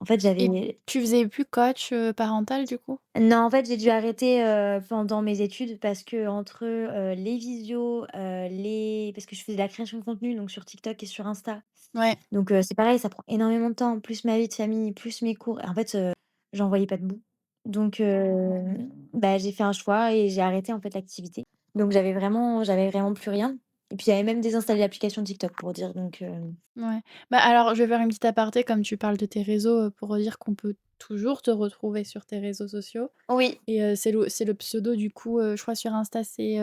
En fait, et j'avais tu faisais plus coach, parental du coup? non, en fait, j'ai dû arrêter, pendant mes études parce qu'entre, les visios, les parce que je faisais de la création de contenu, donc sur TikTok et sur Insta. Ouais, Donc c'est pareil, ça prend énormément de temps, plus ma vie de famille, plus mes cours et en fait, j'en voyais pas de bout. Donc bah, j'ai fait un choix et j'ai arrêté, en fait, l'activité. Donc j'avais vraiment plus rien et puis j'avais même désinstallé l'application TikTok pour dire donc ouais. Bah, alors je vais faire une petite aparté comme tu parles de tes réseaux, pour dire qu'on peut toujours te retrouver sur tes réseaux sociaux. oui, Et c'est le pseudo du coup, je crois sur Insta c'est,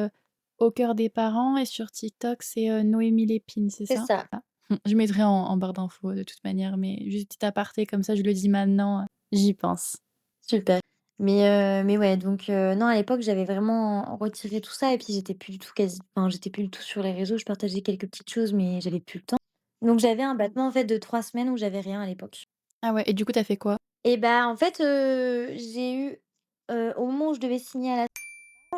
«Au cœur des parents» et sur TikTok c'est, Noémie Lépine, c'est c'est ça? ça. Je mettrai en barre d'infos de toute manière, mais juste petit aparté comme ça je le dis maintenant, j'y pense. Super. Mais ouais, donc non, à l'époque, j'avais vraiment retiré tout ça et puis j'étais plus du tout sur les réseaux. Je partageais quelques petites choses, mais j'avais plus le temps. Donc j'avais un battement, en fait, de 3 semaines où j'avais rien à l'époque. Ah ouais et du coup tu as fait quoi? Et bah, en fait, j'ai eu, au moment où je devais signer à la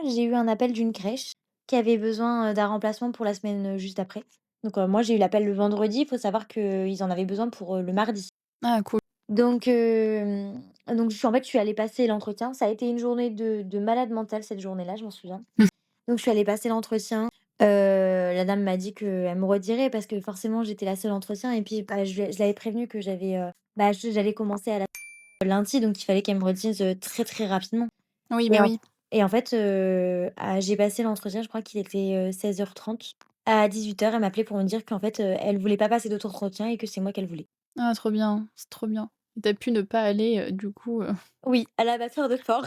j'ai eu un appel d'une crèche qui avait besoin, d'un remplacement pour la semaine, juste après. Donc moi, j'ai eu l'appel le vendredi. Il faut savoir qu'ils en avaient besoin pour, le mardi. Ah cool. Donc je suis allée passer l'entretien. Ça a été une journée de malade mentale cette journée-là, je m'en souviens. Donc je suis allée passer l'entretien. La dame m'a dit qu'elle me redirait parce que forcément j'étais la seule entretien et puis, bah, je l'avais prévenue que j'allais commencer à la lundi, donc il fallait qu'elle me redise, très, très rapidement. Oui, et bah, en oui. et en fait, j'ai passé l'entretien, je crois qu'il était, 16h30. À 18h, elle m'appelait pour me dire qu'en fait, elle voulait pas passer d'autres entretiens et que c'est moi qu'elle voulait. Ah trop bien, c'est trop bien. Et tu pu ne pas aller, du coup, Oui, à l'abattoir de porc.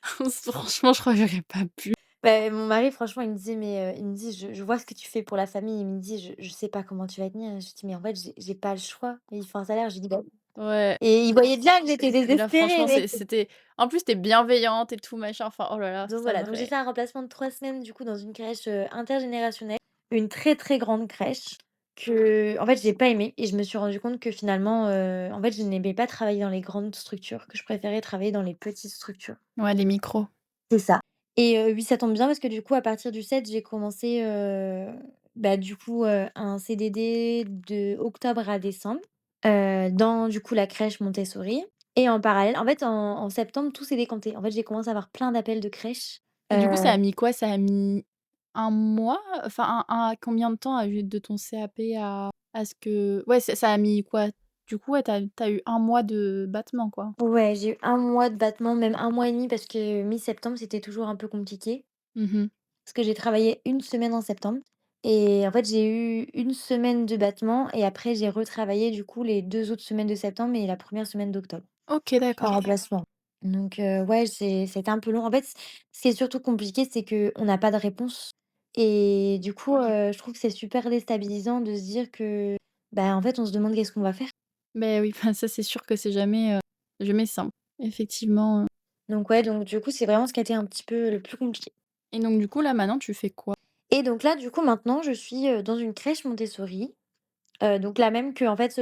franchement, je crois que j'aurais pas pu. Bah, mon mari franchement, il me dit: «Mais» il me dit: «Je vois ce que tu fais pour la famille». Il me dit: «Je sais pas comment tu vas tenir». Je lui dis: «Mais en fait, j'ai pas le choix. Il faut un salaire». Je lui dis: «Bah» Ouais, et il voyait bien que j'étais et là, désespérée, franchement, mais c'était en plus, tu bienveillante et tout machin, enfin, oh là là, donc ça voilà, donc j'ai m'aurait fait un remplacement de 3 semaines du coup dans une crèche, intergénérationnelle, une très, très grande crèche que en fait j'ai pas aimé et je me suis rendu compte que finalement, en fait je n'aimais pas travailler dans les grandes structures, que je préférais travailler dans les petites structures. ouais, les micros. C'est ça. Et oui, ça tombe bien parce que du coup à partir du 7 j'ai commencé, bah, du coup, un CDD de octobre à décembre, dans du coup la crèche Montessori et en parallèle en fait en septembre tout s'est décanté. En fait j'ai commencé à avoir plein d'appels de crèches. Et du coup, ça a mis quoi? Ça a mis un mois? Enfin, combien de temps de ton CAP à ce que ouais, ça a mis quoi? Du coup, ouais, tu as eu un mois de battement, quoi? Ouais, j'ai eu un mois de battement, même un mois et demi parce que mi-septembre, c'était toujours un peu compliqué. Mmh. Parce que j'ai travaillé une semaine en septembre et en fait, j'ai eu une semaine de battement et après j'ai retravaillé du coup les 2 autres semaines de septembre et la première semaine d'octobre OK, en d'accord. remplacement. Donc ouais, c'était un peu long. En fait, ce qui est surtout compliqué, c'est qu'on n'a pas de réponse et du coup, je trouve que c'est super déstabilisant de se dire que, bah, en fait, on se demande qu'est-ce qu'on va faire. Beh, oui, enfin, ça, c'est sûr que c'est jamais simple, effectivement. Donc ouais, donc du coup, c'est vraiment ce qui a été un petit peu le plus compliqué. Et donc du coup, là, maintenant, tu fais quoi? Et donc là, du coup, maintenant, je suis, dans une crèche Montessori, donc la même que en fait,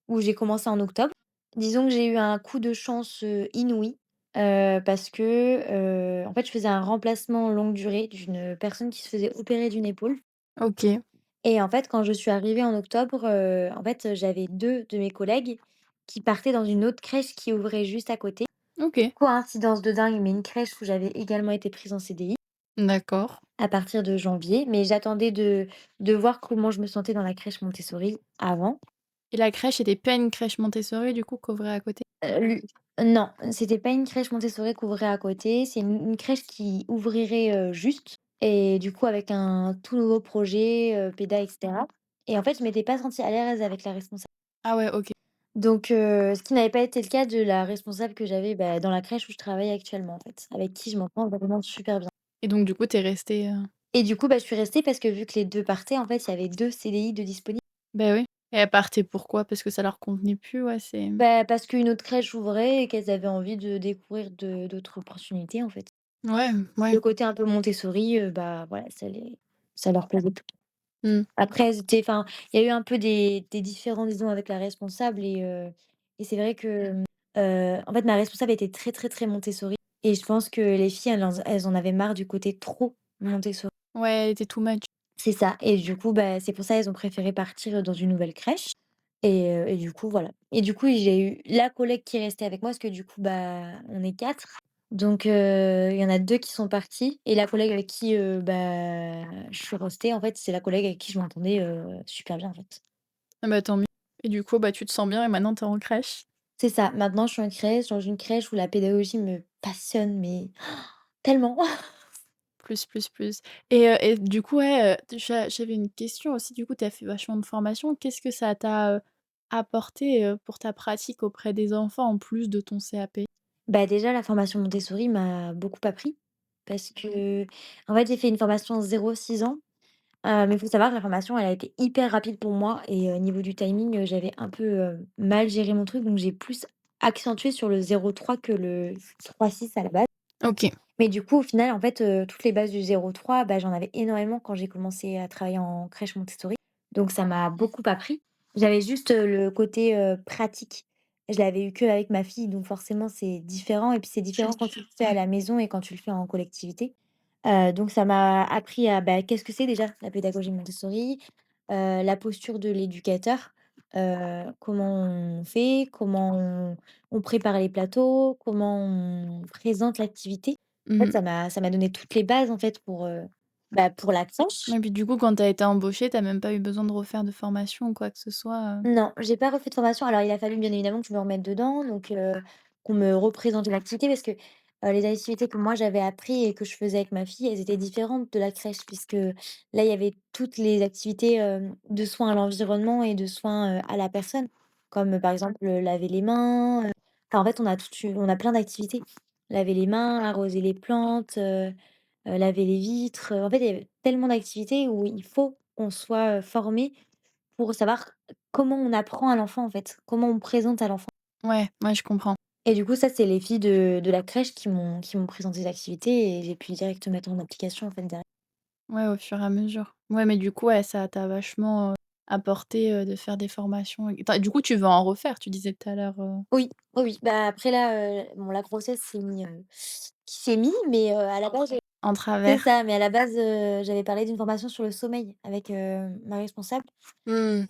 où j'ai commencé en octobre. Disons que j'ai eu un coup de chance, inouï, parce que, en fait, je faisais un remplacement longue durée d'une personne qui se faisait opérer d'une épaule OK, et en fait, quand je suis arrivée en octobre, en fait, j'avais 2 de mes collègues qui partaient dans une autre crèche qui ouvrait juste à côté. OK, Coïncidence de dingue, mais une crèche où j'avais également été prise en CDI. d'accord. À partir de janvier, mais j'attendais de voir comment je me sentais dans la crèche Montessori avant. Et la crèche était pas une crèche Montessori, du coup, qu'ouvrait à côté? L Non, c'était pas une crèche Montessori qui ouvrait à côté, c'est une crèche qui ouvrirait, juste et du coup avec un tout nouveau projet, pédag et cetera et en fait, je m'étais pas sentie à l'aise avec la responsable. Ah ouais, OK. Donc ce qui n'avait pas été le cas de la responsable que j'avais, bah, dans la crèche où je travaille actuellement, en fait, avec qui je m'entends vraiment super bien. Et donc du coup, tu es restée, Et du coup, bah, je suis restée parce que vu que les 2 partaient, en fait, il y avait 2 CDI de disponibles. bah, oui. Et elles partaient pourquoi? Parce que ça leur convenait plus, ouais, c'est Bah, parce qu'une autre crèche ouvrait et qu'elles avaient envie de découvrir d'autres opportunités, en fait. ouais, ouais. Le côté un peu Montessori, bah, voilà, ça leur plaisait plus. Mmh. Après elles étaient enfin, il y a eu un peu des différends, disons, avec la responsable et c'est vrai que, en fait, ma responsable était très, très, très Montessori et je pense que les filles, elles en avaient marre du côté trop Montessori. Ouais, elle était too much. C'est ça et du coup, bah, c'est pour ça elles ont préféré partir, dans une nouvelle crèche et du coup, voilà et du coup, j'ai eu la collègue qui est restée avec moi parce que du coup, bah, on est 4 donc il y en a 2 qui sont partis et la collègue avec qui, bah, je suis restée, en fait, c'est la collègue avec qui je m'entendais, super bien, en fait. Ah bah, tant mieux. Et du coup, bah, tu te sens bien et maintenant tu es en crèche? C'est ça, maintenant je suis en crèche, dans une crèche où la pédagogie me passionne mais tellement. Plus, plus, plus. Et du coup, ouais, j'avais une question aussi, du coup, tu as fait vachement de formations. Qu'est-ce que ça t'a, apporté, pour ta pratique auprès des enfants, en plus de ton CAP? Bah, déjà la formation Montessori m'a beaucoup appris parce que en fait, j'ai fait une formation 0-6 ans. Mais il faut savoir que la formation, elle a été hyper rapide pour moi et niveau du timing, j'avais un peu, mal géré mon truc, donc j'ai plus accentué sur le 0-3 que le 3-6 à la base. OK. Mais du coup, au final, en fait, toutes les bases du 0-3, bah, j'en avais énormément quand j'ai commencé à travailler en crèche Montessori, donc ça m'a beaucoup appris. J'avais juste, le côté, pratique. Je l'avais eu qu'avec ma fille, donc forcément, c'est différent et puis c'est différent quand tu le fais à la maison et quand tu le fais en collectivité. Donc ça m'a appris à, bah, qu'est-ce que c'est déjà la pédagogie Montessori? La posture de l'éducateur, comment on fait, comment on prépare les plateaux, comment on présente l'activité. En fait, Mmh. ça m'a donné toutes les bases, en fait, pour la crèche. Et puis du coup, quand tu as été embauchée, tu as même pas eu besoin de refaire de formation ou quoi que ce soit? Non, j'ai pas refait de formation. Alors, il a fallu bien évidemment que je me remette dedans, donc qu'on me représente l'activité parce que, les activités que moi j'avais appris et que je faisais avec ma fille, elles étaient différentes de la crèche puisque là, il y avait toutes les activités, de soins à l'environnement et de soins, à la personne, comme, par exemple, laver les mains, enfin, en fait, on a plein d'activités. Laver les mains, arroser les plantes, laver les vitres, en fait, il y avait tellement d'activités où il faut qu'on soit, formé pour savoir comment on apprend à l'enfant, en fait, comment on présente à l'enfant Ouais, ouais, je comprends. et du coup, ça, c'est les filles de la crèche qui m'ont présenté les activités et j'ai pu direct mettre en application, en fait, derrière. Ouais, au fur et à mesure. Ouais, mais du coup, ouais, ça t'a vachement, apporté, de faire des formations et tu du coup, tu veux en refaire, tu disais tout à l'heure, Oui, oui, oui, bah, après là, bon, la grossesse s'est mis, mais à la base, en c'est travers. ça, mais à la base, j'avais parlé d'une formation sur le sommeil avec, ma responsable, Mmh.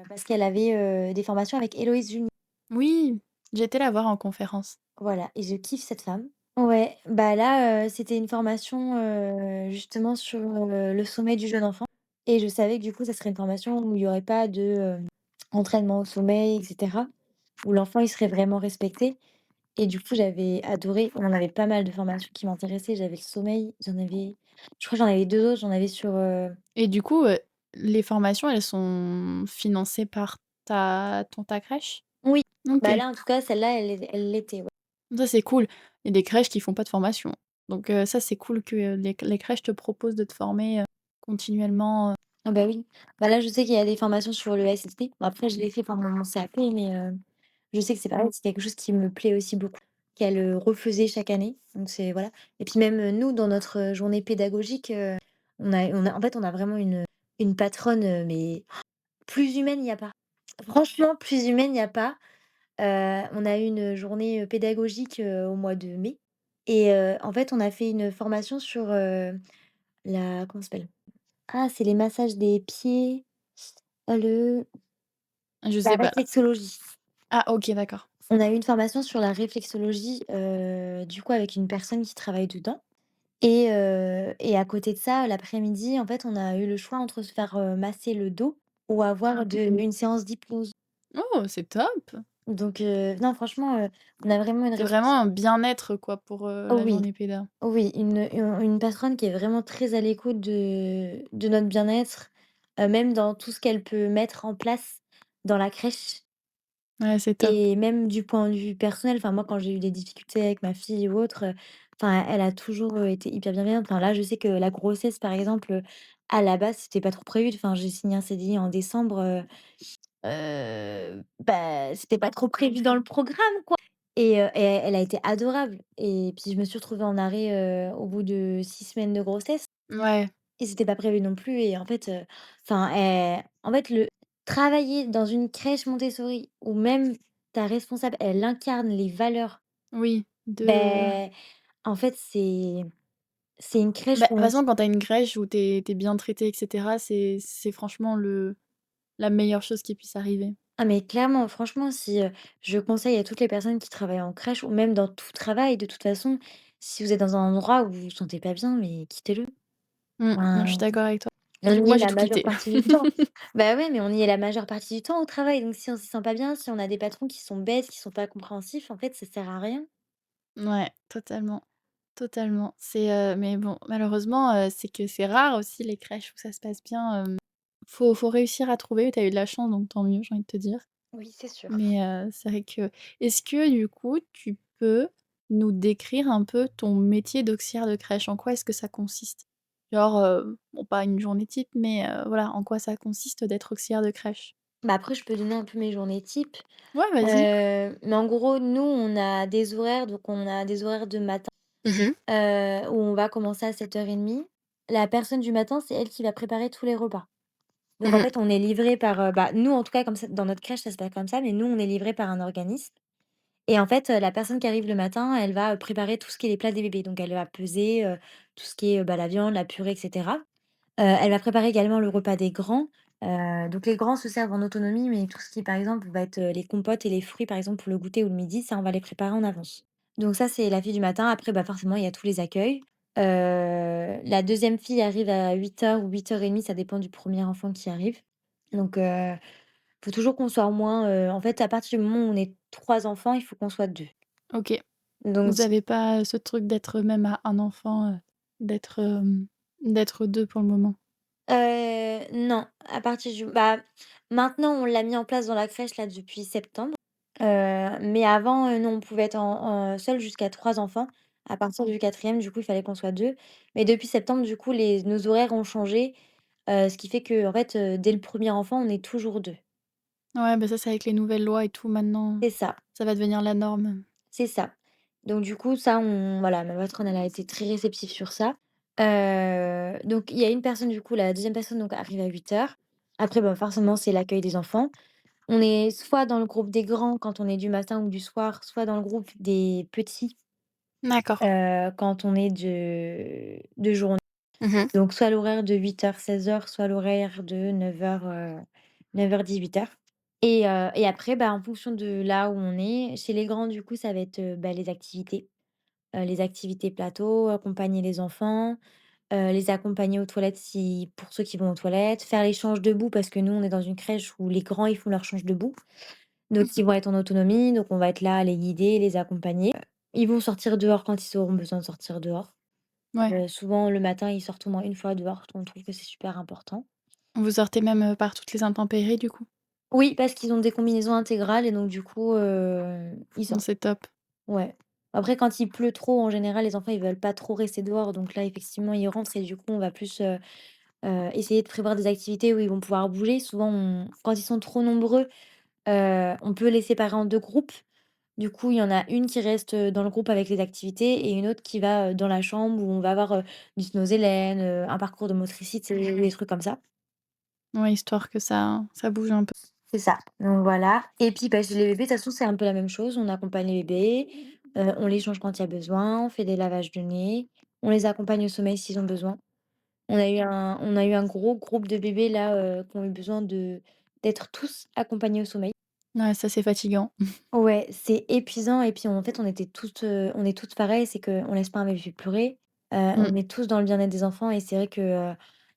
parce qu'elle avait, des formations avec Héloïse Junior. Oui, j'ai été la voir en conférence. Voilà et je kiffe cette femme. Ouais, bah, là, c'était une formation, justement sur, le sommeil du jeune enfant et je savais que du coup, ça serait une formation où il y aurait pas de, entraînement au sommeil et cetera, où l'enfant, il serait vraiment respecté et du coup, j'avais adoré. On en avait pas mal de formations qui m'intéressaient. J'avais le sommeil, je crois que j'en avais 2 autres, j'en avais sur, Et du coup, les formations, elles sont financées par ta crèche? oui, OK. bah, là, en tout cas, celle-là, elle l'était, ouais. Ça, c'est cool. Il y a des crèches qui font pas de formation. Donc ça, c'est cool que, les crèches te proposent de te former, continuellement. Ah bah, oui. Bah, là, je sais qu'il y a des formations sur le SST. Bon, après, je l'ai fait pendant mon CAP, mais je sais que c'est pareil, c'est quelque chose qui me plaît aussi beaucoup, qu'elle, refaisait chaque année, donc c'est voilà et puis même, nous, dans notre, journée pédagogique, on a en fait, on a vraiment une patronne, mais plus humaine, il y a pas. Franchement, plus humaine, il y a pas. On a eu une journée, pédagogique, au mois de mai et en fait, on a fait une formation sur, la comment ça s'appelle? Ah, c'est les massages des pieds, le Je la sais pas. réflexologie. Ah OK, d'accord. On a eu une formation sur la réflexologie, du coup avec une personne qui travaille dedans et à côté de ça, l'après-midi, en fait, on a eu le choix entre se faire, masser le dos ou avoir une séance d'hypnose. Oh, c'est top! Donc non franchement, on a vraiment une C'est respons vraiment un bien-être, quoi, pour, oh la oui, journée péda. oh oui, une patronne qui est vraiment très à l'écoute de notre bien-être, même dans tout ce qu'elle peut mettre en place dans la crèche. Ouais, c'est top. Et même du point de vue personnel, enfin moi quand j'ai eu des difficultés avec ma fille ou autre, enfin elle a toujours, été hyper bienveillante. Enfin là, je sais que la grossesse par exemple, à la base c'était pas trop prévu. Enfin j'ai signé un CDI en décembre, bah, c'était pas trop prévu dans le programme quoi et elle a été adorable et puis je me suis retrouvée en arrêt, au bout de 6 semaines de grossesse Ouais, et c'était pas prévu non plus et en fait, enfin, en fait, le travailler dans une crèche Montessori où même ta responsable, elle incarne les valeurs, oui, de beh, en fait, c'est une crèche bah, de où toute on s façon, quand tu as une crèche où tu es bien traité et cetera, c'est franchement le la meilleure chose qui puisse arriver. ah mais clairement, franchement, si, je conseille à toutes les personnes qui travaillent en crèche ou même dans tout travail, de toute façon, si vous êtes dans un endroit où vous vous sentez pas bien, mais quittez-le. Non, je suis Enfin, d'accord avec toi. on Du coup, y moi, est j'ai la tout majeure quitté. partie du temps. Bah, ouais, mais on y est la majeure partie du temps au travail, donc si on s'y sent pas bien, si on a des patrons qui sont bêtes, qui sont pas compréhensifs, en fait, ça sert à rien. Ouais, totalement, totalement. Mais bon, malheureusement, c'est que c'est rare aussi les crèches où ça se passe bien. Faut réussir à trouver. Tu as eu de la chance, donc tant mieux, j'ai envie de te dire. Oui, c'est sûr. Mais c'est vrai que est-ce que du coup, tu peux nous décrire un peu ton métier d'auxiliaire de crèche? En quoi est-ce que ça consiste? Genre, bon, pas une journée type, mais voilà, en quoi ça consiste d'être auxiliaire de crèche? Bah, après, je peux donner un peu mes journées types, Ouais, vas-y. mais en gros, nous, on a des horaires, donc on a des horaires de matin, Mmh. où on va commencer à 7h30. La personne du matin, c'est elle qui va préparer tous les repas. Donc en Mmh. fait, on est livré par, bah, nous, en tout cas, comme ça dans notre crèche, ça se passe comme ça, mais nous, on est livré par un organisme et en fait, la personne qui arrive le matin, elle va, préparer tout ce qui est les plats des bébés. Donc elle va peser, tout ce qui est, bah, la viande, la purée et cetera. Elle va préparer également le repas des grands. Donc les grands se servent en autonomie, mais tout ce qui, par exemple, va être, les compotes et les fruits, par exemple, pour le goûter ou le midi, ça, on va les préparer en avance. Donc ça, c'est la fille du matin. Après, bah, forcément, il y a tous les accueils. La deuxième fille arrive à 8h ou 8h30, ça dépend du premier enfant qui arrive. Donc faut toujours qu'on soit au moins, en fait, à partir du moment où on est 3 enfants, il faut qu'on soit 2. OK. Donc Vous avez pas ce truc d'être même à un enfant, d'être, d'être 2 pour le moment? Non, à partir du maintenant, on l'a mis en place dans la crèche, là, depuis septembre. Mais avant, non, on pouvait être en seul jusqu'à 3 enfants. À partir du quatrième, du coup, il fallait qu'on soit 2. Mais depuis septembre, du coup, nos horaires ont changé, ce qui fait qu'en fait, dès le premier enfant, on est toujours 2. Ouais, bah, ça, c'est avec les nouvelles lois et tout maintenant, C'est ça, ça va devenir la norme. c'est ça. Donc du coup, ça, voilà, ma patronne, elle a été très réceptive sur ça. Donc il y a une personne, du coup, la deuxième personne, donc arrive à 8h. Après, bah, forcément, c'est l'accueil des enfants. On est soit dans le groupe des grands quand on est du matin ou du soir, soit dans le groupe des petits, D'accord. quand on est de journée. Mmh. Donc soit l'horaire de 8h-16h, soit l'horaire de 9h-18h. Et après, bah, en fonction de là où on est, chez les grands, du coup, ça va être, bah, les activités plateau, accompagner les enfants, les accompagner aux toilettes si pour ceux qui vont aux toilettes, faire les changes debout parce que nous, on est dans une crèche où les grands, ils font leurs changes debout. Donc ils vont être en autonomie, donc on va être là à les guider, les accompagner. Ils vont sortir dehors quand ils auront besoin de sortir dehors. Ouais. Souvent le matin, ils sortent au moins une fois dehors, on trouve que c'est super important. Vous sortez même, par toutes les intempéries du coup? Oui, parce qu'ils ont des combinaisons intégrales et donc du coup, ils Bon, sortent. c'est top. Ouais. Après quand il pleut trop, en général, les enfants, ils veulent pas trop rester dehors, donc là, effectivement, ils rentrent et du coup, on va plus, essayer de prévoir des activités où ils vont pouvoir bouger. Souvent, quand ils sont trop nombreux, on peut les séparer en 2 groupes. Du coup, il y en a une qui reste, dans le groupe avec les activités et une autre qui va, dans la chambre où on va avoir, du Snozellen, un parcours de motricité, des trucs comme ça. Ouais, histoire que ça bouge un peu. C'est ça, donc voilà. Et puis, bah, chez les bébés, de toute façon, c'est un peu la même chose. On accompagne les bébés, on les change quand il y a besoin, on fait des lavages de nez, on les accompagne au sommeil s'ils ont besoin. On a eu un gros groupe de bébés là, qui ont eu besoin d'être tous accompagnés au sommeil. Ouais, ça, c'est fatigant. Ouais, c'est épuisant et puis en fait, on est toutes pareilles, c'est qu'on laisse pas un bébé pleurer. Mmh. On est tous dans le bien-être des enfants et c'est vrai que,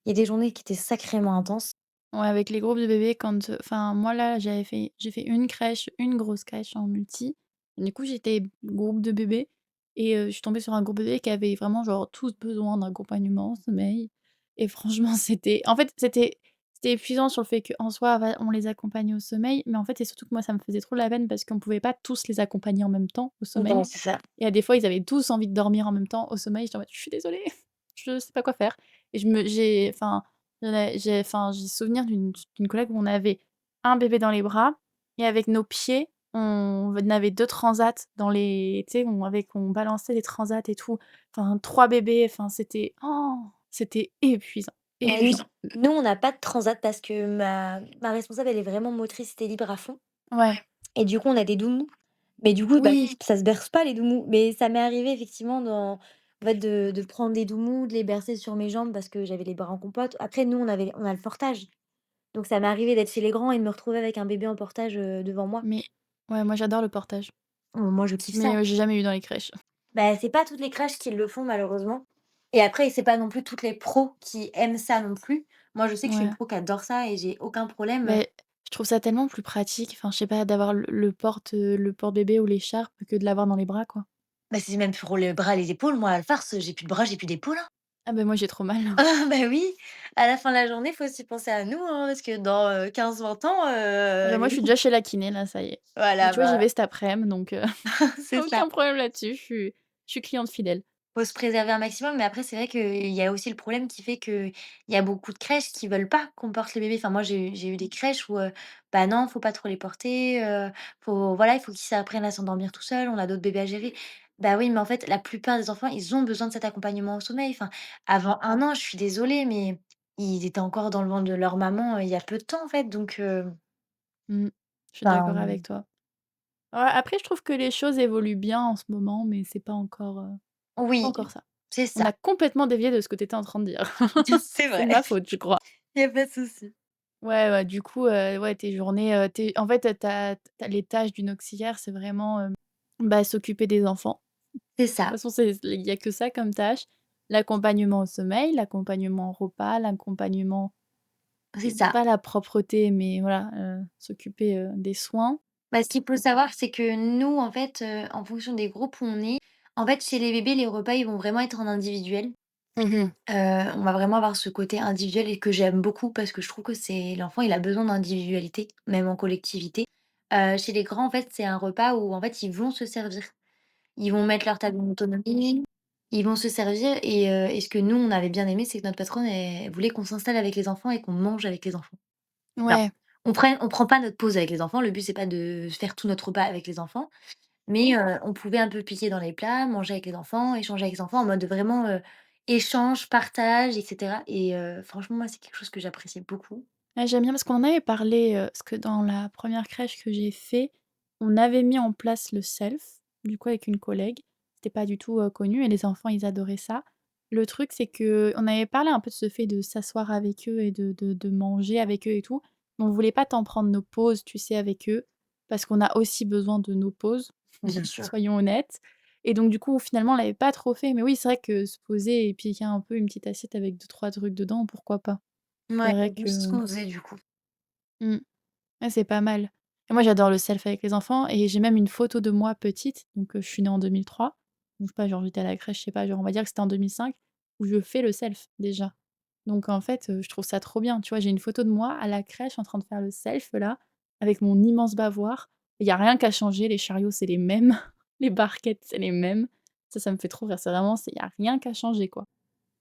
il y a des journées qui étaient sacrément intenses. Ouais, avec les groupes de bébés quand, enfin moi là, j'ai fait une crèche, une grosse crèche en multi. Du coup, j'étais groupe de bébés et je suis tombée sur un groupe de bébés qui avait vraiment genre tous besoin d'accompagnement au sommeil et franchement c'était épuisant sur le fait qu'en soi, va on les accompagne au sommeil, mais en fait, c'est surtout que moi, ça me faisait trop la peine parce qu'on pouvait pas tous les accompagner en même temps au Ouais, sommeil c'est ça. et à des fois, ils avaient tous envie de dormir en même temps au sommeil. J'étais en mode: «Je suis désolée, je sais pas quoi faire» et je me j'ai enfin j'ai souvenir d'une collègue où on avait un bébé dans les bras et avec nos pieds, on avait 2 transats dans les tu sais, on balançait les transats et tout. Enfin 3 bébés, enfin c'était épuisant, Bah oui. épuisant. Nous, on n'a pas de transat parce que ma responsable, elle est vraiment motricité libre à fond Ouais, et du coup, on a des doumous. Mais du coup, bah, oui, ça se berce pas les doumous. Mais ça m'est arrivé effectivement en fait, de prendre des doumous, de les bercer sur mes jambes parce que j'avais les bras en compote. Après, nous, on a le portage. Donc ça m'est arrivé d'être chez les grands et de me retrouver avec un bébé en portage, devant moi. mais ouais, moi j'adore le portage, Moi, je kiffe mais ça. j'ai jamais eu dans les crèches. Bah, c'est pas toutes les crèches qui le font malheureusement et après c'est pas non plus toutes les pros qui aiment ça non plus. Moi, je sais que je suis une Ouais, pro qui adore ça et j'ai aucun problème. beh, je trouve ça tellement plus pratique, enfin je sais pas, d'avoir le porte-bébé ou l'écharpe que de l'avoir dans les bras, quoi. Bah, c'est même pour les bras, les épaules. Moi, à la farce, j'ai plus de bras, j'ai plus d'épaules, hein. Ah bah, moi j'ai trop mal. Ah bah oui, à la fin de la journée, faut aussi penser à nous, hein, parce que dans, 15-20 ans, Ah bah, moi, je suis déjà chez la kiné là, ça y est. Bah, voilà, tu vois, j'y bah, vais cet après-midi donc c'est ça. aucun problème là-dessus, je suis cliente fidèle. Faut se préserver un maximum, mais après, c'est vrai qu'il y a aussi le problème qui fait qu'il y a beaucoup de crèches qui veulent pas qu'on porte les bébés. Enfin, moi, j'ai eu des crèches où, bah, non, faut pas trop les porter, voilà, il faut qu'ils apprennent à s'endormir tout seuls, on a d'autres bébés à gérer. Bah oui, mais en fait, la plupart des enfants, ils ont besoin de cet accompagnement au sommeil. Enfin, avant 1 an, je suis désolée, mais ils étaient encore dans le ventre de leur maman, il y a peu de temps, en fait, donc Mmh. Je suis d'accord avec enfin, toi. Ouais, après je trouve que les choses évoluent bien en ce moment, mais c'est pas oui, encore ça. c'est On ça. a complètement dévié de ce que tu étais en train de dire. C'est C'est vrai, de ma faute, je crois. il y a pas de souci. Ouais, ouais, du coup, ouais, tes journées, tes en fait, tu as les tâches d'une auxiliaire, c'est vraiment, bah, s'occuper des enfants. C'est De toute ça, façon, il y a que ça comme tâche. L'accompagnement au sommeil, l'accompagnement au repas, l'accompagnement c'est ça. pas la propreté, mais voilà, s'occuper, des soins. Bah, ce qu'il faut savoir, c'est que nous, en fait, en fonction des groupes où on est, en fait, chez les bébés, les repas, ils vont vraiment être en individuel. Mmh. On va vraiment avoir ce côté individuel et que j'aime beaucoup parce que je trouve que c'est l'enfant, il a besoin d'individualité, même en collectivité. Chez les grands, en fait, c'est un repas où, en fait, ils vont se servir. Ils vont mettre leur table en autonomie, ils vont se servir et ce que nous, on avait bien aimé, c'est que notre patronne, elle voulait qu'on s'installe avec les enfants et qu'on mange avec les enfants. Alors, Ouais. on prend pas notre pause avec les enfants, le but, c'est pas de faire tout notre repas avec les enfants, mais on pouvait un peu piquer dans les plats, manger avec les enfants, échanger avec les enfants en mode vraiment, échange, partage et cetera et franchement, moi, c'est quelque chose que j'appréciais beaucoup. Ouais, j'aime bien parce qu'on en avait parlé, parce que dans la première crèche que j'ai fait, on avait mis en place le self, du coup avec une collègue. C'était pas du tout, connu et les enfants, ils adoraient ça. Le truc, c'est qu'on avait parlé un peu de ce fait de s'asseoir avec eux et de manger avec eux et tout, mais on voulait pas tant prendre nos pauses, tu sais, avec eux, parce qu'on a aussi besoin de nos pauses, Bien sûr. soyons honnêtes et donc du coup, finalement, on l'avait pas trop fait, mais oui, c'est vrai que se poser et piquer un peu une petite assiette avec deux trois trucs dedans, pourquoi pas? C'est Ouais, vrai nous, c'est ce que qu'on faisait du coup. mmh. Ouais, c'est pas mal et moi j'adore le self avec les enfants et j'ai même une photo de moi petite, donc je suis née en 2003, donc je sais pas, genre j'étais à la crèche, je sais pas, genre on va dire que c'était en 2005 où je fais le self déjà. Donc en fait, je trouve ça trop bien, tu vois? J'ai une photo de moi à la crèche en train de faire le self là, avec mon immense bavoir. Il y a rien qu'à changer, les chariots c'est les mêmes, les barquettes c'est les mêmes. Ça me fait trop rire, c'est vraiment il y a rien qu'à changer quoi.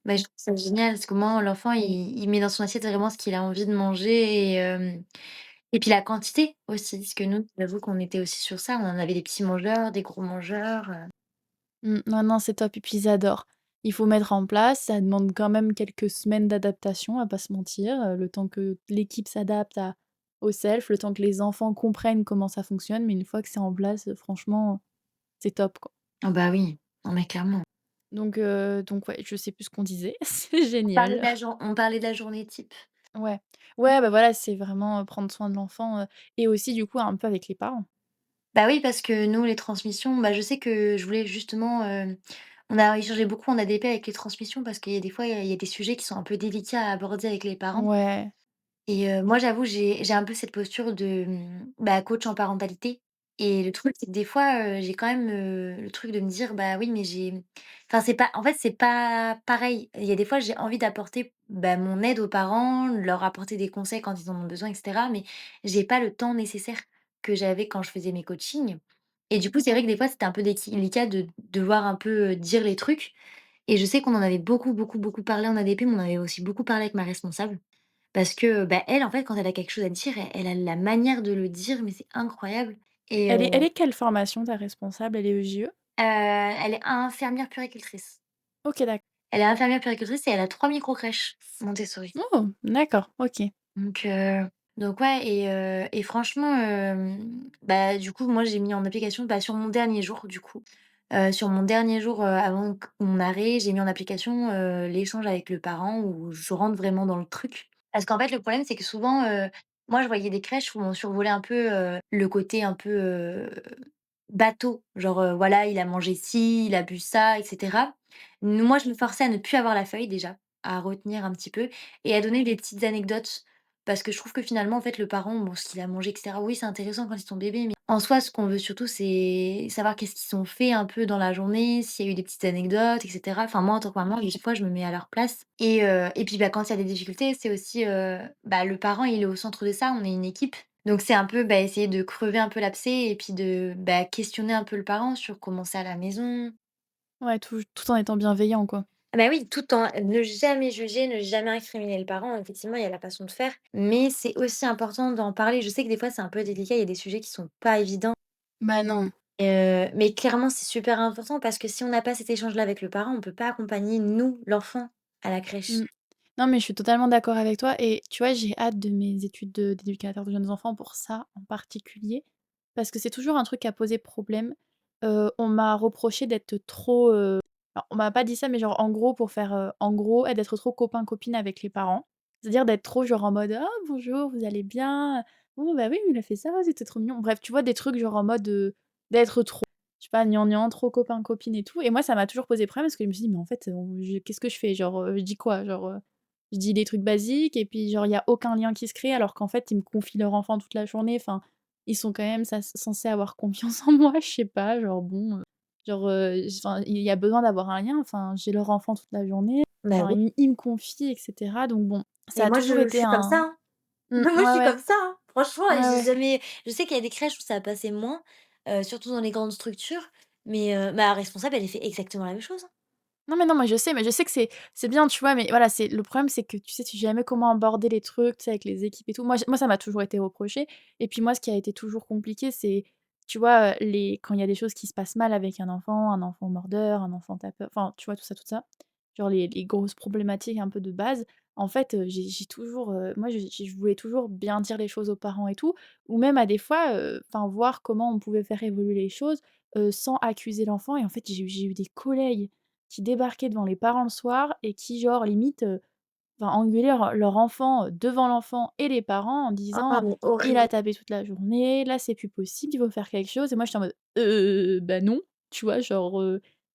Bah, je trouve ça génial parce que moi, l'enfant, il met dans son assiette vraiment ce qu'il a envie de manger et puis la quantité aussi, parce que nous, j'avoue qu'on était aussi sur ça, on en avait des petits mangeurs, des gros mangeurs. Non, non, c'est top et puis ils adorent. Il faut mettre en place, ça demande quand même quelques semaines d'adaptation, à pas se mentir, le temps que l'équipe s'adapte à au self, le temps que les enfants comprennent comment ça fonctionne, mais une fois que c'est en place, franchement, c'est top, quoi. Ah bah oui, non mais clairement. Donc ouais, je sais plus ce qu'on disait, c'est Parler de génial. la on parlait de la journée type. Ouais. Ouais, bah, voilà, c'est vraiment, prendre soin de l'enfant, et aussi du coup un peu avec les parents. Bah oui, parce que nous, les transmissions, bah, je sais que je voulais justement, on a échangé beaucoup en ADP avec les transmissions parce qu'il y a des fois, il y a des sujets qui sont un peu délicats à aborder avec les parents. Ouais. Et moi, j'avoue, j'ai un peu cette posture de, bah, coach en parentalité et le truc, c'est que des fois, j'ai quand même, le truc de me dire: «Bah, oui, mais j'ai» enfin, c'est pas en fait, c'est pas pareil. Il y a des fois, j'ai envie d'apporter, bah, mon aide aux parents, leur apporter des conseils quand ils en ont besoin et cetera, mais j'ai pas le temps nécessaire que j'avais quand je faisais mes coachings et du coup, c'est vrai que des fois, c'était un peu délicat de devoir un peu, dire les trucs et je sais qu'on en avait beaucoup, beaucoup, beaucoup parlé en ADP, mais on en avait aussi beaucoup parlé avec ma responsable. Parce que, bah, elle, en fait, quand elle a quelque chose à dire, elle a la manière de le dire, mais c'est incroyable et Elle est quelle formation ta responsable? Elle est EJE? elle est infirmière puéricultrice. OK, d'accord. Elle est infirmière puéricultrice et elle a 3 microcrèches Montessori. Oh! D'accord, OK. Donc heu, donc ouais et franchement, bah, du coup, moi, j'ai mis en application, bah, sur mon dernier jour, du coup, sur mon dernier jour, avant q mon arrêt, j'ai mis en application, l'échange avec le parent où je rentre vraiment dans le truc. Parce qu'en fait, le problème, c'est que souvent, moi, je voyais des crèches où on survolait un peu, le côté un peu, bateau. Genre, voilà, il a mangé ci, il a bu ça et cetera. Moi, je me forçais à ne plus avoir la feuille déjà, à retenir un petit peu et à donner des petites anecdotes parce que je trouve que finalement, en fait, le parent, bon, ce qu'il a mangé et cetera, oui, c'est intéressant quand c'est ton bébé, mais en soi, ce qu'on veut surtout, c'est savoir qu'est-ce qu'ils ont fait un peu dans la journée, s'il y a eu des petites anecdotes et cetera. Enfin, moi, en tant que maman, des fois, je me mets à leur place et puis, bah, quand il y a des difficultés, c'est aussi, bah, le parent, il est au centre de ça, on est une équipe. Donc c'est un peu, bah, essayer de crever un peu l'abcès et puis de, bah, questionner un peu le parent sur comment c'est à la maison. Ouais, tout en étant bienveillant, quoi. Ah bah, oui, tout en ne jamais juger, ne jamais incriminer le parent. Effectivement, il y a la façon de faire, mais c'est aussi important d'en parler. Je sais que des fois, c'est un peu délicat, il y a des sujets qui sont pas évidents, Bah, non. mais clairement, c'est super important parce que si on n'a pas cet échange-là avec le parent, on peut pas accompagner, nous, l'enfant, à la crèche. Mmh. Non, mais je suis totalement d'accord avec toi et tu vois, j'ai hâte de mes études d'éducateur de jeunes enfants pour ça, en particulier, parce que c'est toujours un truc qui a posé problème. On m'a reproché d'être trop, alors on m'a pas dit ça, mais genre, en gros, pour faire, en gros et d'être trop copain-copine avec les parents. C'est-à-dire d'être trop genre en mode: «Ah bonjour, vous allez bien? Oh bah oui, il a fait ça, c'était trop mignon». Bref, tu vois, des trucs genre en mode, d'être trop. je sais pas, gnangnan, trop copain, copine et tout et moi ça m'a toujours posé problème parce que je me suis dit: «Mais en fait, qu'est-ce que je fais?» genre, je dis quoi? Genre, je dis des trucs basiques et puis genre il y a aucun lien qui se crée alors qu'en fait ils me confient leur enfant toute la journée, enfin, ils sont quand même censés avoir confiance en moi, je sais pas, genre bon, genre, enfin, il y a besoin d'avoir un lien, enfin, j'ai leur enfant toute la journée, Bah, enfin, oui, ils me confient et cetera donc bon, mais ça a moi toujours je été suis comme ça, un hein. Moi je ouais, suis ouais, comme ça, hein. Franchement et ouais, j'ai ouais. jamais je sais qu'il y a des crèches où ça a passé moins, surtout dans les grandes structures, mais ma responsable, elle a fait exactement la même chose, hein. Non, mais non, moi je sais que c'est bien, tu vois? Mais voilà, c'est le problème, c'est que tu sais jamais comment aborder les trucs, tu sais, avec les équipes et tout. Moi, ça m'a toujours été reproché et puis moi, ce qui a été toujours compliqué, c'est, tu vois, les quand il y a des choses qui se passent mal avec un enfant mordeur, un enfant tapeur, enfin, tu vois, tout ça. Genre les grosses problématiques un peu de base. En fait, j'ai toujours, moi, je voulais toujours bien dire les choses aux parents et tout ou même à des fois, enfin, voir comment on pouvait faire évoluer les choses, sans accuser l'enfant et en fait, j'ai eu des collègues qui débarquaient devant les parents le soir et qui genre limite, enfin engueulaient leur enfant, devant l'enfant et les parents en Ah disant: mais «Il a horrible. tapé toute la journée, là c'est plus possible, il faut faire quelque chose» et moi j'étais en mode: bah non», tu vois? Genre,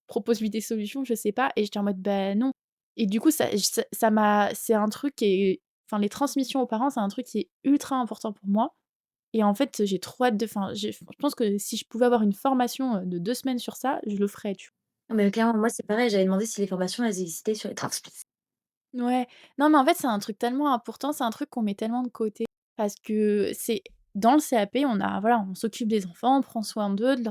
«Propose-lui des solutions», je sais pas et j'étais en mode: «Bah non» et du coup ça m'a c'est un truc qui est enfin les transmissions aux parents, c'est un truc qui est ultra important pour moi et en fait, j'ai trop hâte de enfin, je pense que si je pouvais avoir une formation, de 2 semaines sur ça, je le ferais, tu Ah mais clairement, moi c'est pareil, j'avais demandé si les formations, elles existaient sur les transmissions. Ouais. Non, mais en fait, c'est un truc tellement important, c'est un truc qu'on met tellement de côté parce que c'est dans le CAP, on a voilà, on s'occupe des enfants, on prend soin d'eux, de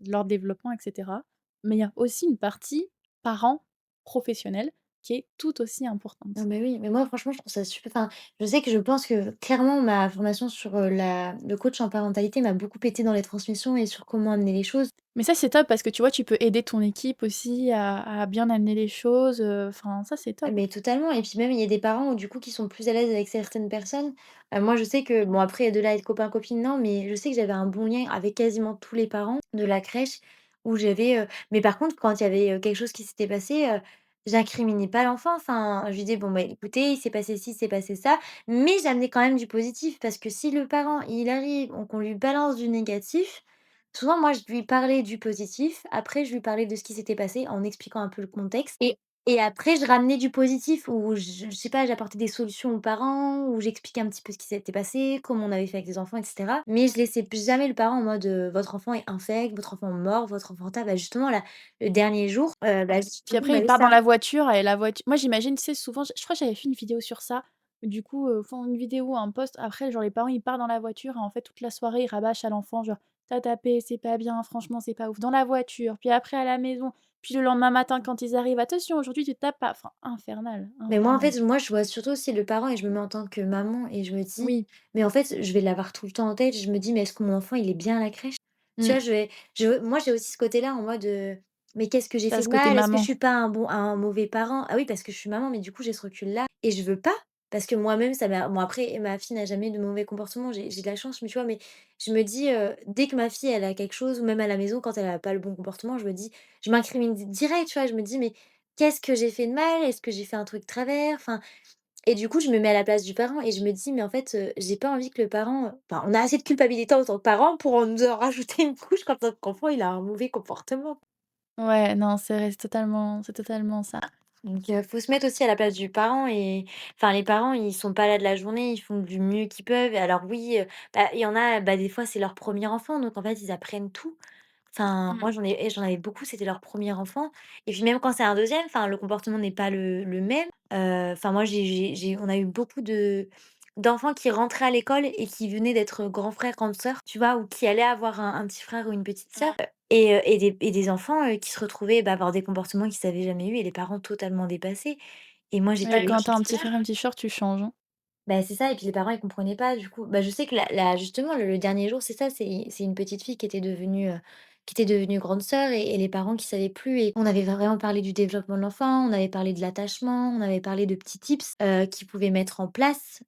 leur développement et cetera. Mais il y a aussi une partie parents professionnels qui est tout aussi Ah importante. mais oui, mais moi franchement je trouve ça super enfin, je sais que je pense que clairement ma formation sur, le coach en parentalité m'a beaucoup aidée dans les transmissions et sur comment amener les choses. Mais ça, c'est top parce que tu vois, tu peux aider ton équipe aussi à bien amener les choses, enfin ça, c'est Ah top, hein. mais totalement et puis même il y a des parents où du coup qui sont plus à l'aise avec certaines personnes. Moi je sais que bon après de là à être copain copine non, mais je sais que j'avais un bon lien avec quasiment tous les parents de la crèche où j'avais, mais par contre quand il y avait, quelque chose qui s'était passé, j'incriminais pas l'enfant. Enfin, je lui disais: «Bon bah écoutez, il s'est passé ci, il s'est passé ça», mais j'amenais quand même du positif parce que si le parent il arrive, qu'on lui balance du négatif, souvent moi je lui parlais du positif, après je lui parlais de ce qui s'était passé en expliquant un peu le contexte et après, je ramenais du positif où je sais pas, j'apportais des solutions aux parents, où j'expliquais un petit peu ce qui s'était passé, comment on avait fait avec les enfants et cetera. Mais je laissais plus jamais le parent en mode, «Votre enfant est infect, votre enfant mort, votre enfant ta» bah, justement là, le dernier jour, bah, Puis justement, on après, il avait part dans ça. la voiture et la voiture moi j'imagine, tu sais, souvent je crois que j'avais fait une vidéo sur ça. Du coup, font une vidéo, un post, après genre les parents, ils partent dans la voiture et en fait toute la soirée, ils rabâchent à l'enfant genre: «Tu as tapé, c'est pas bien, franchement c'est pas ouf». Dans la voiture, puis après à la maison, puis le lendemain matin quand ils arrivent: «Attention aujourd'hui tu tapes pas». Enfin infernal, Mais moi, en infernal. fait, moi, je vois surtout aussi le parent et je me mets en tant que maman et je me dis: Oui. «Mais en fait, je vais l'avoir tout le temps en tête». Je me dis: «Mais est-ce que mon enfant, il est bien à la crèche?» Tu Mmh. vois? Moi, j'ai aussi ce côté-là en mode, «Mais qu'est-ce que j'ai Tu fait ce de côté mal? Est-ce que je maman. suis pas un mauvais parent?» Ah oui, parce que je suis maman, mais du coup, j'ai ce recul-là et je veux pas parce que moi-même, ça m'a bon après, ma fille n'a jamais eu de mauvais comportements, j'ai de la chance, mais tu vois? Mais je me dis, dès que ma fille, elle a quelque chose ou même à la maison, quand elle a pas le bon comportement, je me dis je m'incrimine direct, tu vois? Je me dis: «Mais qu'est-ce que j'ai fait de mal? Est-ce que j'ai fait un truc de travers?» Enfin et du coup, je me mets à la place du parent et je me dis: «Mais en fait, j'ai pas envie que le parent, enfin, on a assez de culpabilité en tant que parent pour en nous en rajouter une couche quand notre enfant, il a un mauvais comportement». Ouais, non, c'est totalement ça. Donc faut se mettre aussi à la place du parent et enfin, les parents, ils sont pas là de la journée, ils font du mieux qu'ils peuvent. Alors oui, bah, il y en a, bah, des fois, c'est leur premier enfant, donc en fait, ils apprennent tout. Enfin, Mmh. moi, j'en avais beaucoup, c'était leur premier enfant et puis même quand c'est un deuxième enfin, le comportement n'est pas le même. Enfin, moi, j'ai on a eu beaucoup d'enfants qui rentraient à l'école et qui venaient d'être grands frères, grandes sœurs, tu vois? Ou qui allaient avoir un petit frère ou une petite sœur, Ouais. et des enfants, qui se retrouvaient, bah, avoir des comportements qu'ils avaient jamais eu et les parents totalement dépassés et moi, j'étais Ouais, là quand tu as un qui petit frère, une petite sœur, tu changes, hein. bah, c'est ça et puis les parents ils comprenaient pas du coup. Bah, je sais que la justement le dernier jour c'est ça, c'est une petite fille qui était devenue grande sœur et les parents qui savaient plus et on avait vraiment parlé du développement de l'enfant, on avait parlé de l'attachement, on avait parlé de petits tips, qu'ils pouvaient mettre en place,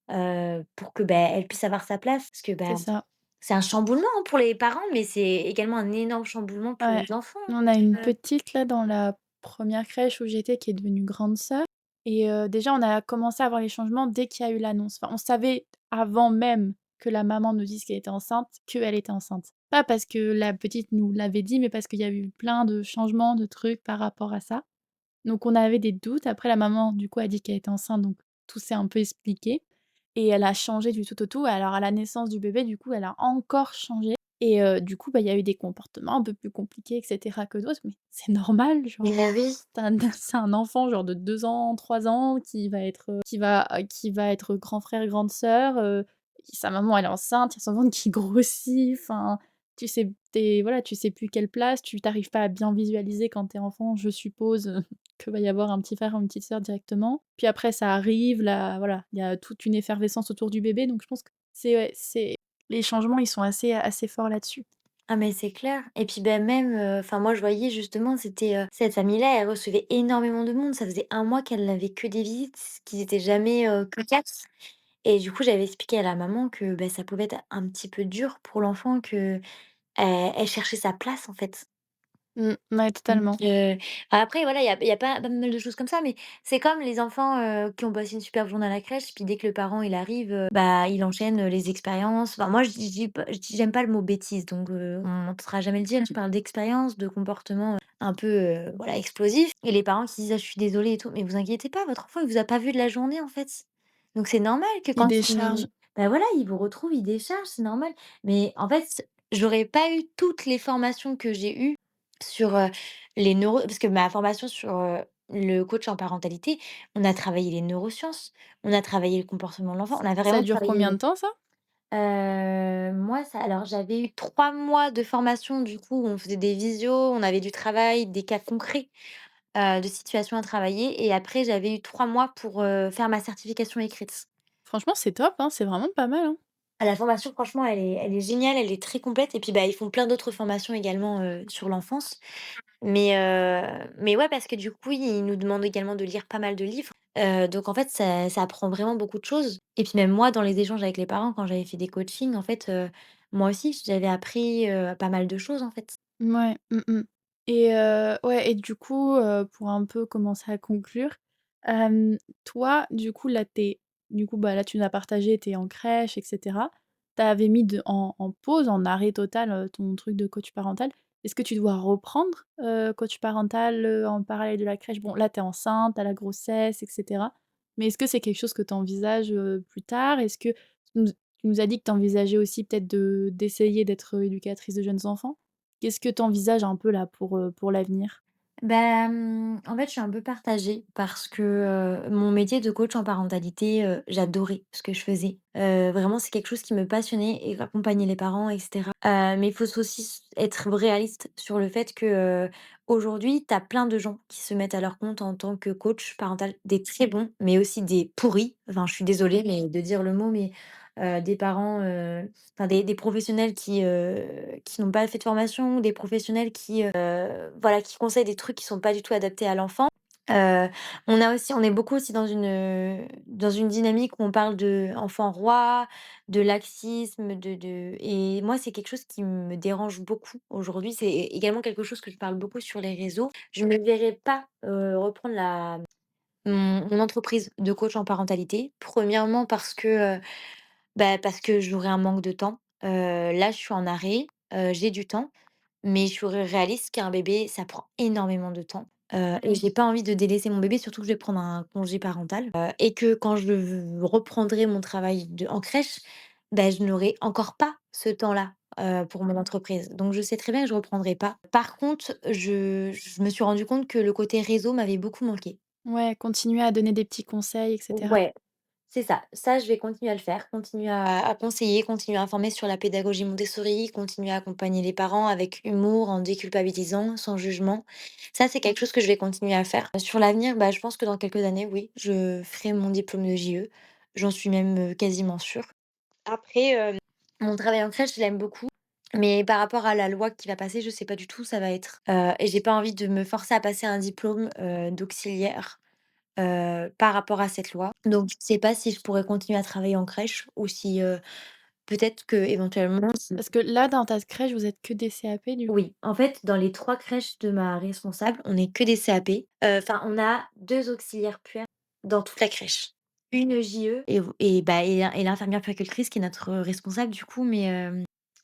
pour que, bah, elle puisse avoir sa place. Parce que, C'est bah, ça. c'est un chamboulement, hein, pour les parents, mais c'est également un énorme chamboulement pour Ouais. les enfants, Nous, on a une heu petite là dans la première crèche où j'étais qui est devenue grande sœur et déjà on a commencé à voir les changements dès qu'il y a eu l'annonce. Enfin, on savait avant même que la maman nous dise qu'elle était enceinte, qu'elle était enceinte. Pas parce que la petite nous l'avait dit, mais parce qu'il y a eu plein de changements, de trucs par rapport à ça. Donc on avait des doutes. Après la maman, du coup, a dit qu'elle était enceinte, donc tout s'est un peu expliqué et elle a changé du tout au tout. Alors à la naissance du bébé, du coup, elle a encore changé et du coup, bah, il y a eu des comportements un peu plus compliqués et cetera que d'autres, mais c'est normal, genre, Mais oui. tu un c'est un enfant genre de 2 ans, 3 ans qui va être, qui va être grand frère, grande sœur, sa maman elle est enceinte, il y a son ventre qui grossit, enfin, tu sais plus quelle place, tu t'arrives pas à bien visualiser quand tu es enfant, je suppose, que va y avoir un petit frère ou une petite sœur directement. Puis après ça arrive, là, voilà, il y a toute une effervescence autour du bébé, donc je pense que c'est ouais, c'est les changements, ils sont assez forts là-dessus. Ah mais c'est clair et puis, ben même, enfin moi je voyais justement c'était, cette famille-là, elle recevait énormément de monde. Ça faisait un mois qu'elle n'avait que des visites, qu'ils étaient jamais, que 4 et du coup j'avais expliqué à la maman que, bah, ça pouvait être un petit peu dur pour l'enfant que elle cherchait sa place en fait. Ouais, Donc totalement. après voilà, il y a pas mal de choses comme ça, mais c'est comme les enfants, qui ont passé une super journée à la crèche, puis dès que le parent il arrive, bah, il enchaîne, les expériences. Enfin moi j'aime pas le mot bêtise, donc on n'entendra jamais le dire. Je parle d'expérience, de comportement, un peu, voilà explosif et les parents qui disent: «Ah je suis désolée et tout», mais vous inquiétez pas, votre enfant il vous a pas vu de la journée en fait. Donc c'est normal que Ils quand déchargent. il bah, voilà, il vous retrouve, il décharge, c'est normal. Mais en fait, j'aurais pas eu toutes les formations que j'ai eues sur, les neuro parce que ma formation sur, le coach en parentalité, on a travaillé les neurosciences, on a travaillé le comportement de l'enfant, on a Ça vraiment dure combien de travaillé temps ça? moi ça alors j'avais eu 3 mois de formation du coup, où on faisait des visios, on avait du travail, des cas concrets, de situations à travailler et après j'avais eu 3 mois pour, faire ma certification écrite. Franchement, c'est top, hein, c'est vraiment pas mal, hein. Ah la formation franchement elle est géniale, elle est très complète et puis, bah, ils font plein d'autres formations également, sur l'enfance. Mais ouais, parce que du coup, ils nous demandent également de lire pas mal de livres. Donc en fait, ça apprend vraiment beaucoup de choses. Et puis même moi, dans les échanges avec les parents, quand j'avais fait des coachings, en fait, moi aussi, j'avais appris, pas mal de choses, en fait. Mouais, et ouais et du coup, pour un peu commencer à conclure, toi, du coup, là, bah, là, tu nous as partagé, tu es en crèche et cetera. Tu avais mis en pause, en arrêt total, ton truc de coach parental. Est-ce que tu dois reprendre, coach parental, en parallèle de la crèche? Bon, là, tu es enceinte, tu as la grossesse et cetera. Mais est-ce que c'est quelque chose que tu envisages, plus tard? Est-ce que tu nous as dit que tu envisageais aussi peut-être d'essayer d'être, éducatrice de jeunes enfants? Qu'est-ce que tu envisages un peu là pour l'avenir? Bah, en fait, je suis un peu partagée parce que, mon métier de coach en parentalité, j'adorais ce que je faisais. Vraiment, c'est quelque chose qui me passionnait et accompagner les parents et cetera. Mais il faut aussi être réaliste sur le fait que, aujourd'hui, tu as plein de gens qui se mettent à leur compte en tant que coach parental, des très bons, mais aussi des pourris. Enfin, je suis désolée mais de dire le mot, mais, des parents, enfin des professionnels qui n'ont pas fait de formation, des professionnels qui, voilà, qui conseillent des trucs qui sont pas du tout adaptés à l'enfant. Heu, on est beaucoup aussi dans une dynamique où on parle d'enfant roi, de laxisme, de et moi, c'est quelque chose qui me dérange beaucoup aujourd'hui. C'est également quelque chose que je parle beaucoup sur les réseaux. Je ne me verrais pas, reprendre mon entreprise de coach en parentalité. Premièrement parce que, bah, parce que j'aurais un manque de temps. Là, je suis en arrêt, j'ai du temps, mais je suis réaliste qu'un bébé, ça prend énormément de temps, et j'ai pas envie de délaisser mon bébé, surtout que je vais prendre un congé parental, et que quand je reprendrai mon travail en crèche, bah, je n'aurai encore pas ce temps-là, pour mon entreprise. Donc je sais très bien que je reprendrai pas. Par contre, je me suis rendu compte que le côté réseau m'avait beaucoup manqué. Ouais, continuer à donner des petits conseils et cetera. Ouais. C'est ça. Ça, je vais continuer à le faire, continuer à conseiller, continuer à informer sur la pédagogie Montessori, continuer à accompagner les parents avec humour, en déculpabilisant, sans jugement. Ça, c'est quelque chose que je vais continuer à faire. Sur l'avenir, bah, je pense que dans quelques années, oui, je ferai mon diplôme de JE. J'en suis même, quasiment sûre. Après, mon travail en crèche, je l'aime beaucoup, mais par rapport à la loi qui va passer, je sais pas du tout où ça va être, et j'ai pas envie de me forcer à passer un diplôme, d'auxiliaire par rapport à cette loi. Donc je sais pas si je pourrais continuer à travailler en crèche ou si, peut-être qu'éventuellement si Parce que là, dans ta crèche, vous êtes que des CAP du coup? oui, en fait, dans les 3 crèches de ma responsable, on est que des CAP. Enfin, on a 2 auxiliaires puères dans toute la crèche. Une JE et bah et l'infirmière puéricultrice qui est notre responsable du coup, mais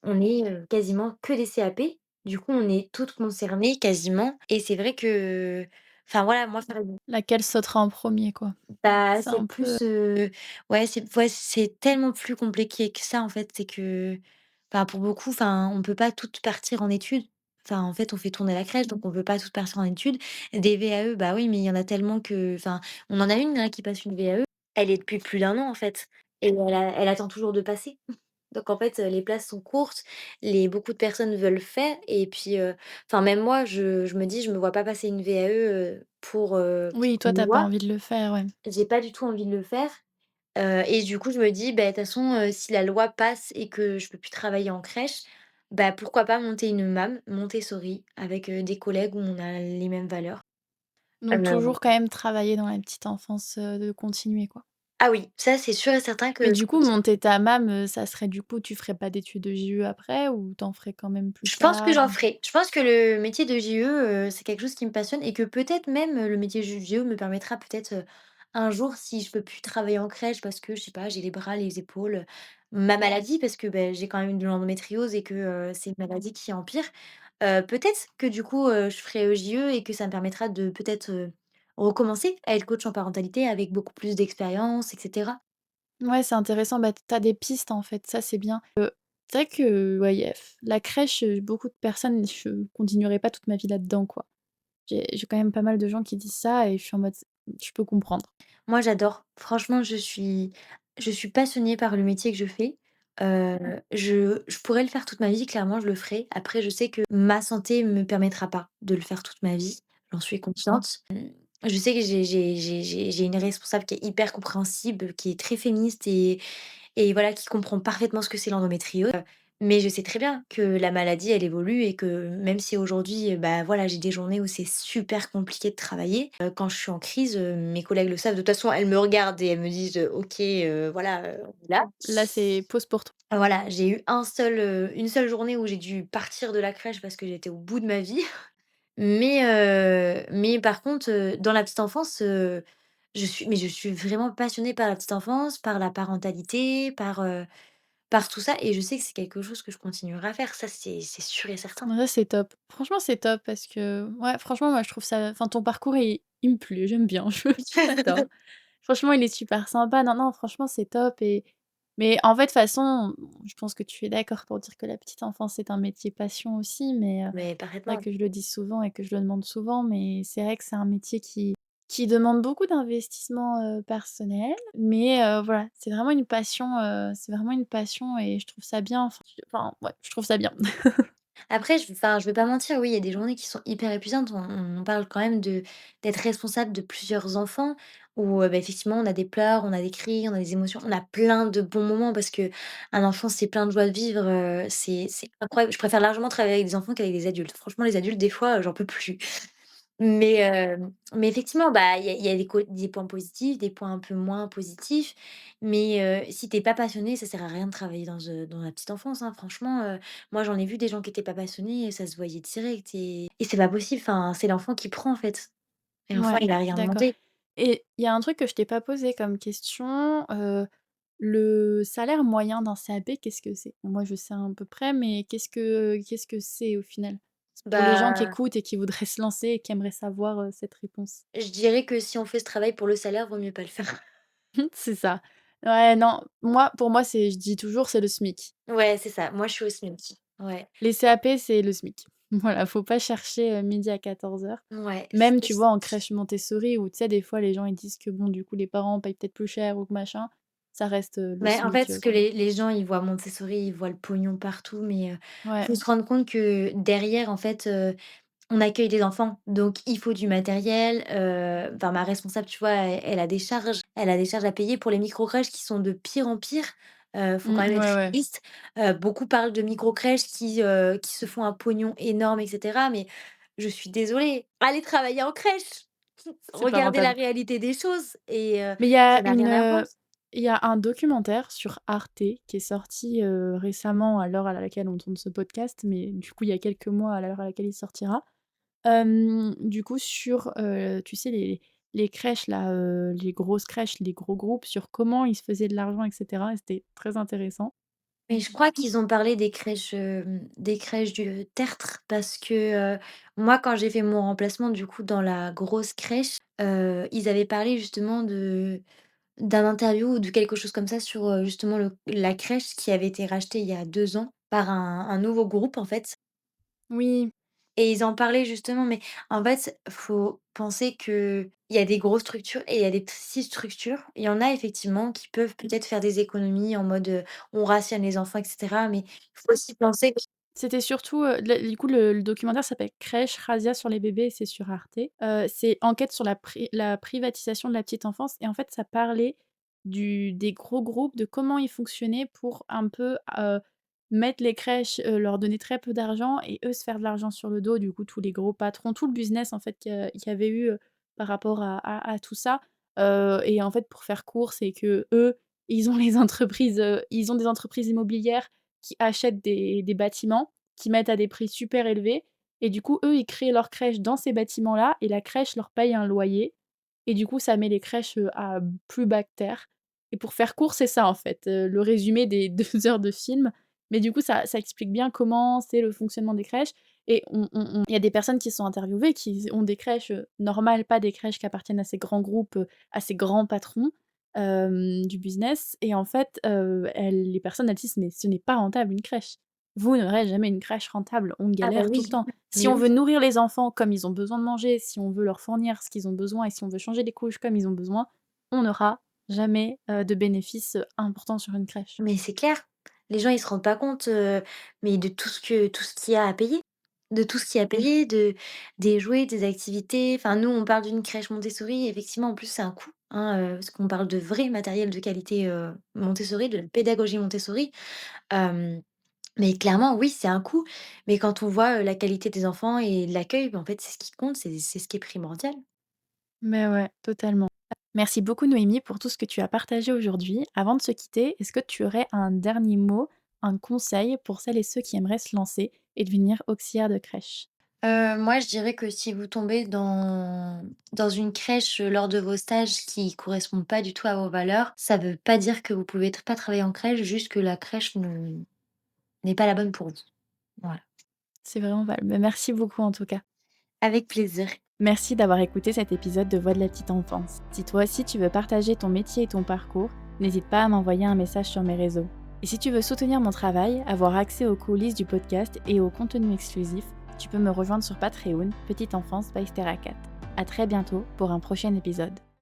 on est, quasiment que des CAP. Du coup, on est toutes concernées quasiment et c'est vrai que enfin voilà, moi faire Laquelle sautera en premier quoi? bah, C'est c'est un peu plus, ouais, c'est tellement plus compliqué que ça, en fait. C'est que, enfin, pour beaucoup, enfin, on peut pas toutes partir en études. Enfin, en fait, on fait tourner la crèche, donc on peut pas toutes partir en études. Des VAE, bah, oui, mais il y en a tellement que enfin, on en a une là qui passe une VAE, elle est depuis plus d'1 an, en fait et elle attend toujours de passer. Donc en fait, les places sont courtes, les beaucoup de personnes veulent faire et puis, enfin, même moi, je me dis: «Je me vois pas passer une VAE, oui, pour toi, une t'as pas loi». envie de le faire, ouais. J'ai pas du tout envie de le faire, et du coup, je me dis: «Beh, de toute façon, si la loi passe et que je peux plus travailler en crèche, bah, pourquoi pas monter une MAM, Montessori, avec, des collègues où on a les mêmes valeurs». Donc Hem, toujours quand même travailler dans la petite enfance, de continuer, quoi. ah oui, ça, c'est sûr et certain que Mais je du coup, continue. monter ta MAM, ça serait du coup, tu ferais pas d'études de JE après ou t'en ferais quand même plus Je pense que tard? j'en ferai. Je pense que le métier de JE, c'est quelque chose qui me passionne et que peut-être même, le métier de JE me permettra peut-être, un jour si je peux plus travailler en crèche parce que je sais pas, j'ai les bras, les épaules, ma maladie parce que, beh, j'ai quand même de l'endométriose et que, c'est une maladie qui empire. Peut-être que du coup, je ferai, JE et que ça me permettra de peut-être, recommencer à être coach en parentalité avec beaucoup plus d'expérience et cetera. Ouais, c'est intéressant, bah, tu des pistes, en fait, ça, c'est bien. C'est vrai que, ouais, la crèche, beaucoup de personnes, je continuerai pas toute ma vie là-dedans, quoi. J'ai quand même pas mal de gens qui disent ça et je suis en mode: «Je peux comprendre». Moi, j'adore. Franchement, je suis passionnée par le métier que je fais. Je pourrais le faire toute ma vie, clairement, je le ferai. Après, je sais que ma santé me permettra pas de le faire toute ma vie. J'en suis consciente. Je sais que j'ai une responsable qui est hyper compréhensible, qui est très féministe et voilà, qui comprend parfaitement ce que c'est l'endométriose. Mais je sais très bien que la maladie, elle évolue et que même si aujourd'hui, bah, voilà, j'ai des journées où c'est super compliqué de travailler, quand je suis en crise, mes collègues le savent. De toute façon, elles me regardent et elles me disent: «OK, voilà, on est là». Là, c'est pause pour toi. Voilà, j'ai eu une seule journée où j'ai dû partir de la crèche parce que j'étais au bout de ma vie. Mais par contre, dans la petite enfance, je suis vraiment passionnée par la petite enfance, par la parentalité, par tout ça et je sais que c'est quelque chose que je continuerai à faire, ça c'est sûr et certain. Ouais, c'est top. Franchement, c'est top parce que ouais, franchement, moi, je trouve ça enfin, ton parcours, il me plaît, j'aime bien, j'adore. Franchement, il est super sympa. Non, non, franchement, c'est top et mais en fait, de toute façon, je pense que tu es d'accord pour dire que la petite enfance, c'est un métier passion aussi, mais Mais c'est vrai parfaitement. que je le dis souvent et que je le demande souvent, mais c'est vrai que c'est un métier qui demande beaucoup d'investissement, personnel, mais voilà, c'est vraiment une passion et je trouve ça bien, enfin, ouais, je trouve ça bien. Après, je vais pas mentir, oui, il y a des journées qui sont hyper épuisantes. On parle quand même de d'être responsable de plusieurs enfants où, bah, effectivement, on a des pleurs, on a des cris, on a des émotions, on a plein de bons moments parce que un enfant, c'est plein de joie de vivre, c'est incroyable. Je préfère largement travailler avec des enfants qu'avec des adultes. Franchement, les adultes, des fois, j'en peux plus. Mais, mais effectivement, bah, il y a des points positifs, des points un peu moins positifs. Mais, si tu es pas passionné, ça sert à rien de travailler dans la petite enfance, hein. Franchement, moi j'en ai vu des gens qui étaient pas passionnés et ça se voyait direct et c'est pas possible, enfin, c'est l'enfant qui prend en fait et l'enfant Ouais, il a je suis rien d'accord demandé. et il y a un truc que je t'ai pas posé comme question, le salaire moyen d'un CAP, qu'est-ce que c'est? Moi, je sais à peu près, mais qu'est-ce que c'est au final? Pour les gens qui Bah, écoutent et qui voudraient se lancer et qui aimeraient savoir, cette réponse. je dirais que si on fait ce travail pour le salaire, vaut mieux pas le faire. C'est ça. Ouais, non, pour moi, c'est je dis toujours, c'est le SMIC. Ouais, c'est ça, moi je suis au SMIC. Ouais, Les CAP, c'est le SMIC. Voilà, faut pas chercher, midi à 14h. ouais, Même, c'est tu vois, en crèche Montessori où, tu sais, des fois, les gens, ils disent que, bon, du coup, les parents payent peut-être plus cher ou que machin, ça reste, le mais en fait, SMIC, ce que quoi. les gens, ils voient Montessori, ils voient le pognon partout, mais Ouais. faut se rendre compte que derrière, en fait, on accueille des enfants, donc il faut du matériel, enfin ma responsable, tu vois, elle a des charges à payer pour les microcrèches qui sont de pire en pire. Faut quand même Mmh, être ouais, ouais, réaliste. Beaucoup parlent de microcrèches qui se font un pognon énorme et cetera, mais je suis désolée, allez travailler en crèche! c'est pas Regardez la rentable. réalité des choses et Mais ça n'a rien à voir. il y a un documentaire sur Arte qui est sorti, récemment à l'heure à laquelle on tourne ce podcast, mais du coup, il y a quelques mois à l'heure à laquelle il sortira. Du coup, sur, tu sais, les crèches là, les grosses crèches, les gros groupes, sur comment ils se faisaient de l'argent et cetera et c'était très intéressant. Mais je crois qu'ils ont parlé des crèches du tertre parce que, moi quand j'ai fait mon remplacement du coup dans la grosse crèche, ils avaient parlé justement de d'un interview ou de quelque chose comme ça sur, justement la crèche qui avait été rachetée il y a 2 ans par un nouveau groupe en fait. Oui, Et ils en parlaient justement, mais en fait, faut penser qu'il y a des grosses structures et il y a des petites structures. Il y en a effectivement qui peuvent peut-être faire des économies en mode, on rationne les enfants et cetera, mais il faut aussi penser que c'était surtout, du coup, le documentaire s'appelle Crèche Razzia sur les bébés et c'est sur Arte. C'est enquête sur la privatisation de la petite enfance et en fait, ça parlait des gros groupes, de comment ils fonctionnaient pour un peu, mettre les crèches, leur donner très peu d'argent et eux se faire de l'argent sur le dos. Du coup, tous les gros patrons, tout le business en fait qu'il y avait eu, par rapport à tout ça. Et en fait, pour faire court, c'est qu'eux, ils ont des entreprises immobilières qui achètent des bâtiments, qui mettent à des prix super élevés et du coup, eux, ils créent leur crèche dans ces bâtiments-là et la crèche leur paye un loyer et du coup, ça met les crèches, à plus bas que terre et pour faire court, c'est ça, en fait, le résumé des 2 heures de film. Mais du coup, ça explique bien comment c'est le fonctionnement des crèches et il y a des personnes qui sont interviewées qui ont des crèches, normales, pas des crèches qui appartiennent à ces grands groupes, à ces grands patrons, du business et en fait, les personnes, elles disent: «Mais ce n'est pas rentable une crèche. Vous n'aurez jamais une crèche rentable, on ah bah galère tout le oui, temps. Si mais on oui, veut nourrir les enfants comme ils ont besoin de manger, si on veut leur fournir ce qu'ils ont besoin et si on veut changer les couches comme ils ont besoin, on n'aura jamais, de bénéfices, importants sur une crèche». mais c'est clair. Les gens ils se rendent pas compte, mais de tout ce qu'il y a à payer. De tout ce qu'il y a à payer, des jouets, des activités. Enfin nous, on parle d'une crèche Montessori, effectivement en plus c'est un coût, hein, parce qu'on parle de vrai matériel de qualité, Montessori, de la pédagogie Montessori. Hem Mais clairement, oui, c'est un coût, mais quand on voit, la qualité des enfants et l'accueil, bah, en fait, c'est ce qui compte, c'est ce qui est primordial. Mais ouais, totalement. Merci beaucoup Noémie pour tout ce que tu as partagé aujourd'hui. Avant de se quitter, est-ce que tu aurais un dernier mot, un conseil pour celles et ceux qui aimeraient se lancer et devenir auxiliaire de crèche? Moi, je dirais que si vous tombez dans une crèche, lors de vos stages qui correspondent pas du tout à vos valeurs, ça veut pas dire que vous pouvez pas travailler en crèche, juste que la crèche ne n'est pas la bonne pour vous. Voilà. C'est vraiment val bah, merci beaucoup en tout cas. Avec plaisir. Merci d'avoir écouté cet épisode de Voix de la petite enfance. Si toi aussi tu veux partager ton métier et ton parcours, n'hésite pas à m'envoyer un message sur mes réseaux. Et si tu veux soutenir mon travail, avoir accès aux coulisses du podcast et au contenu exclusif, tu peux me rejoindre sur Patreon, Petite Enfance by Steracat. À très bientôt pour un prochain épisode.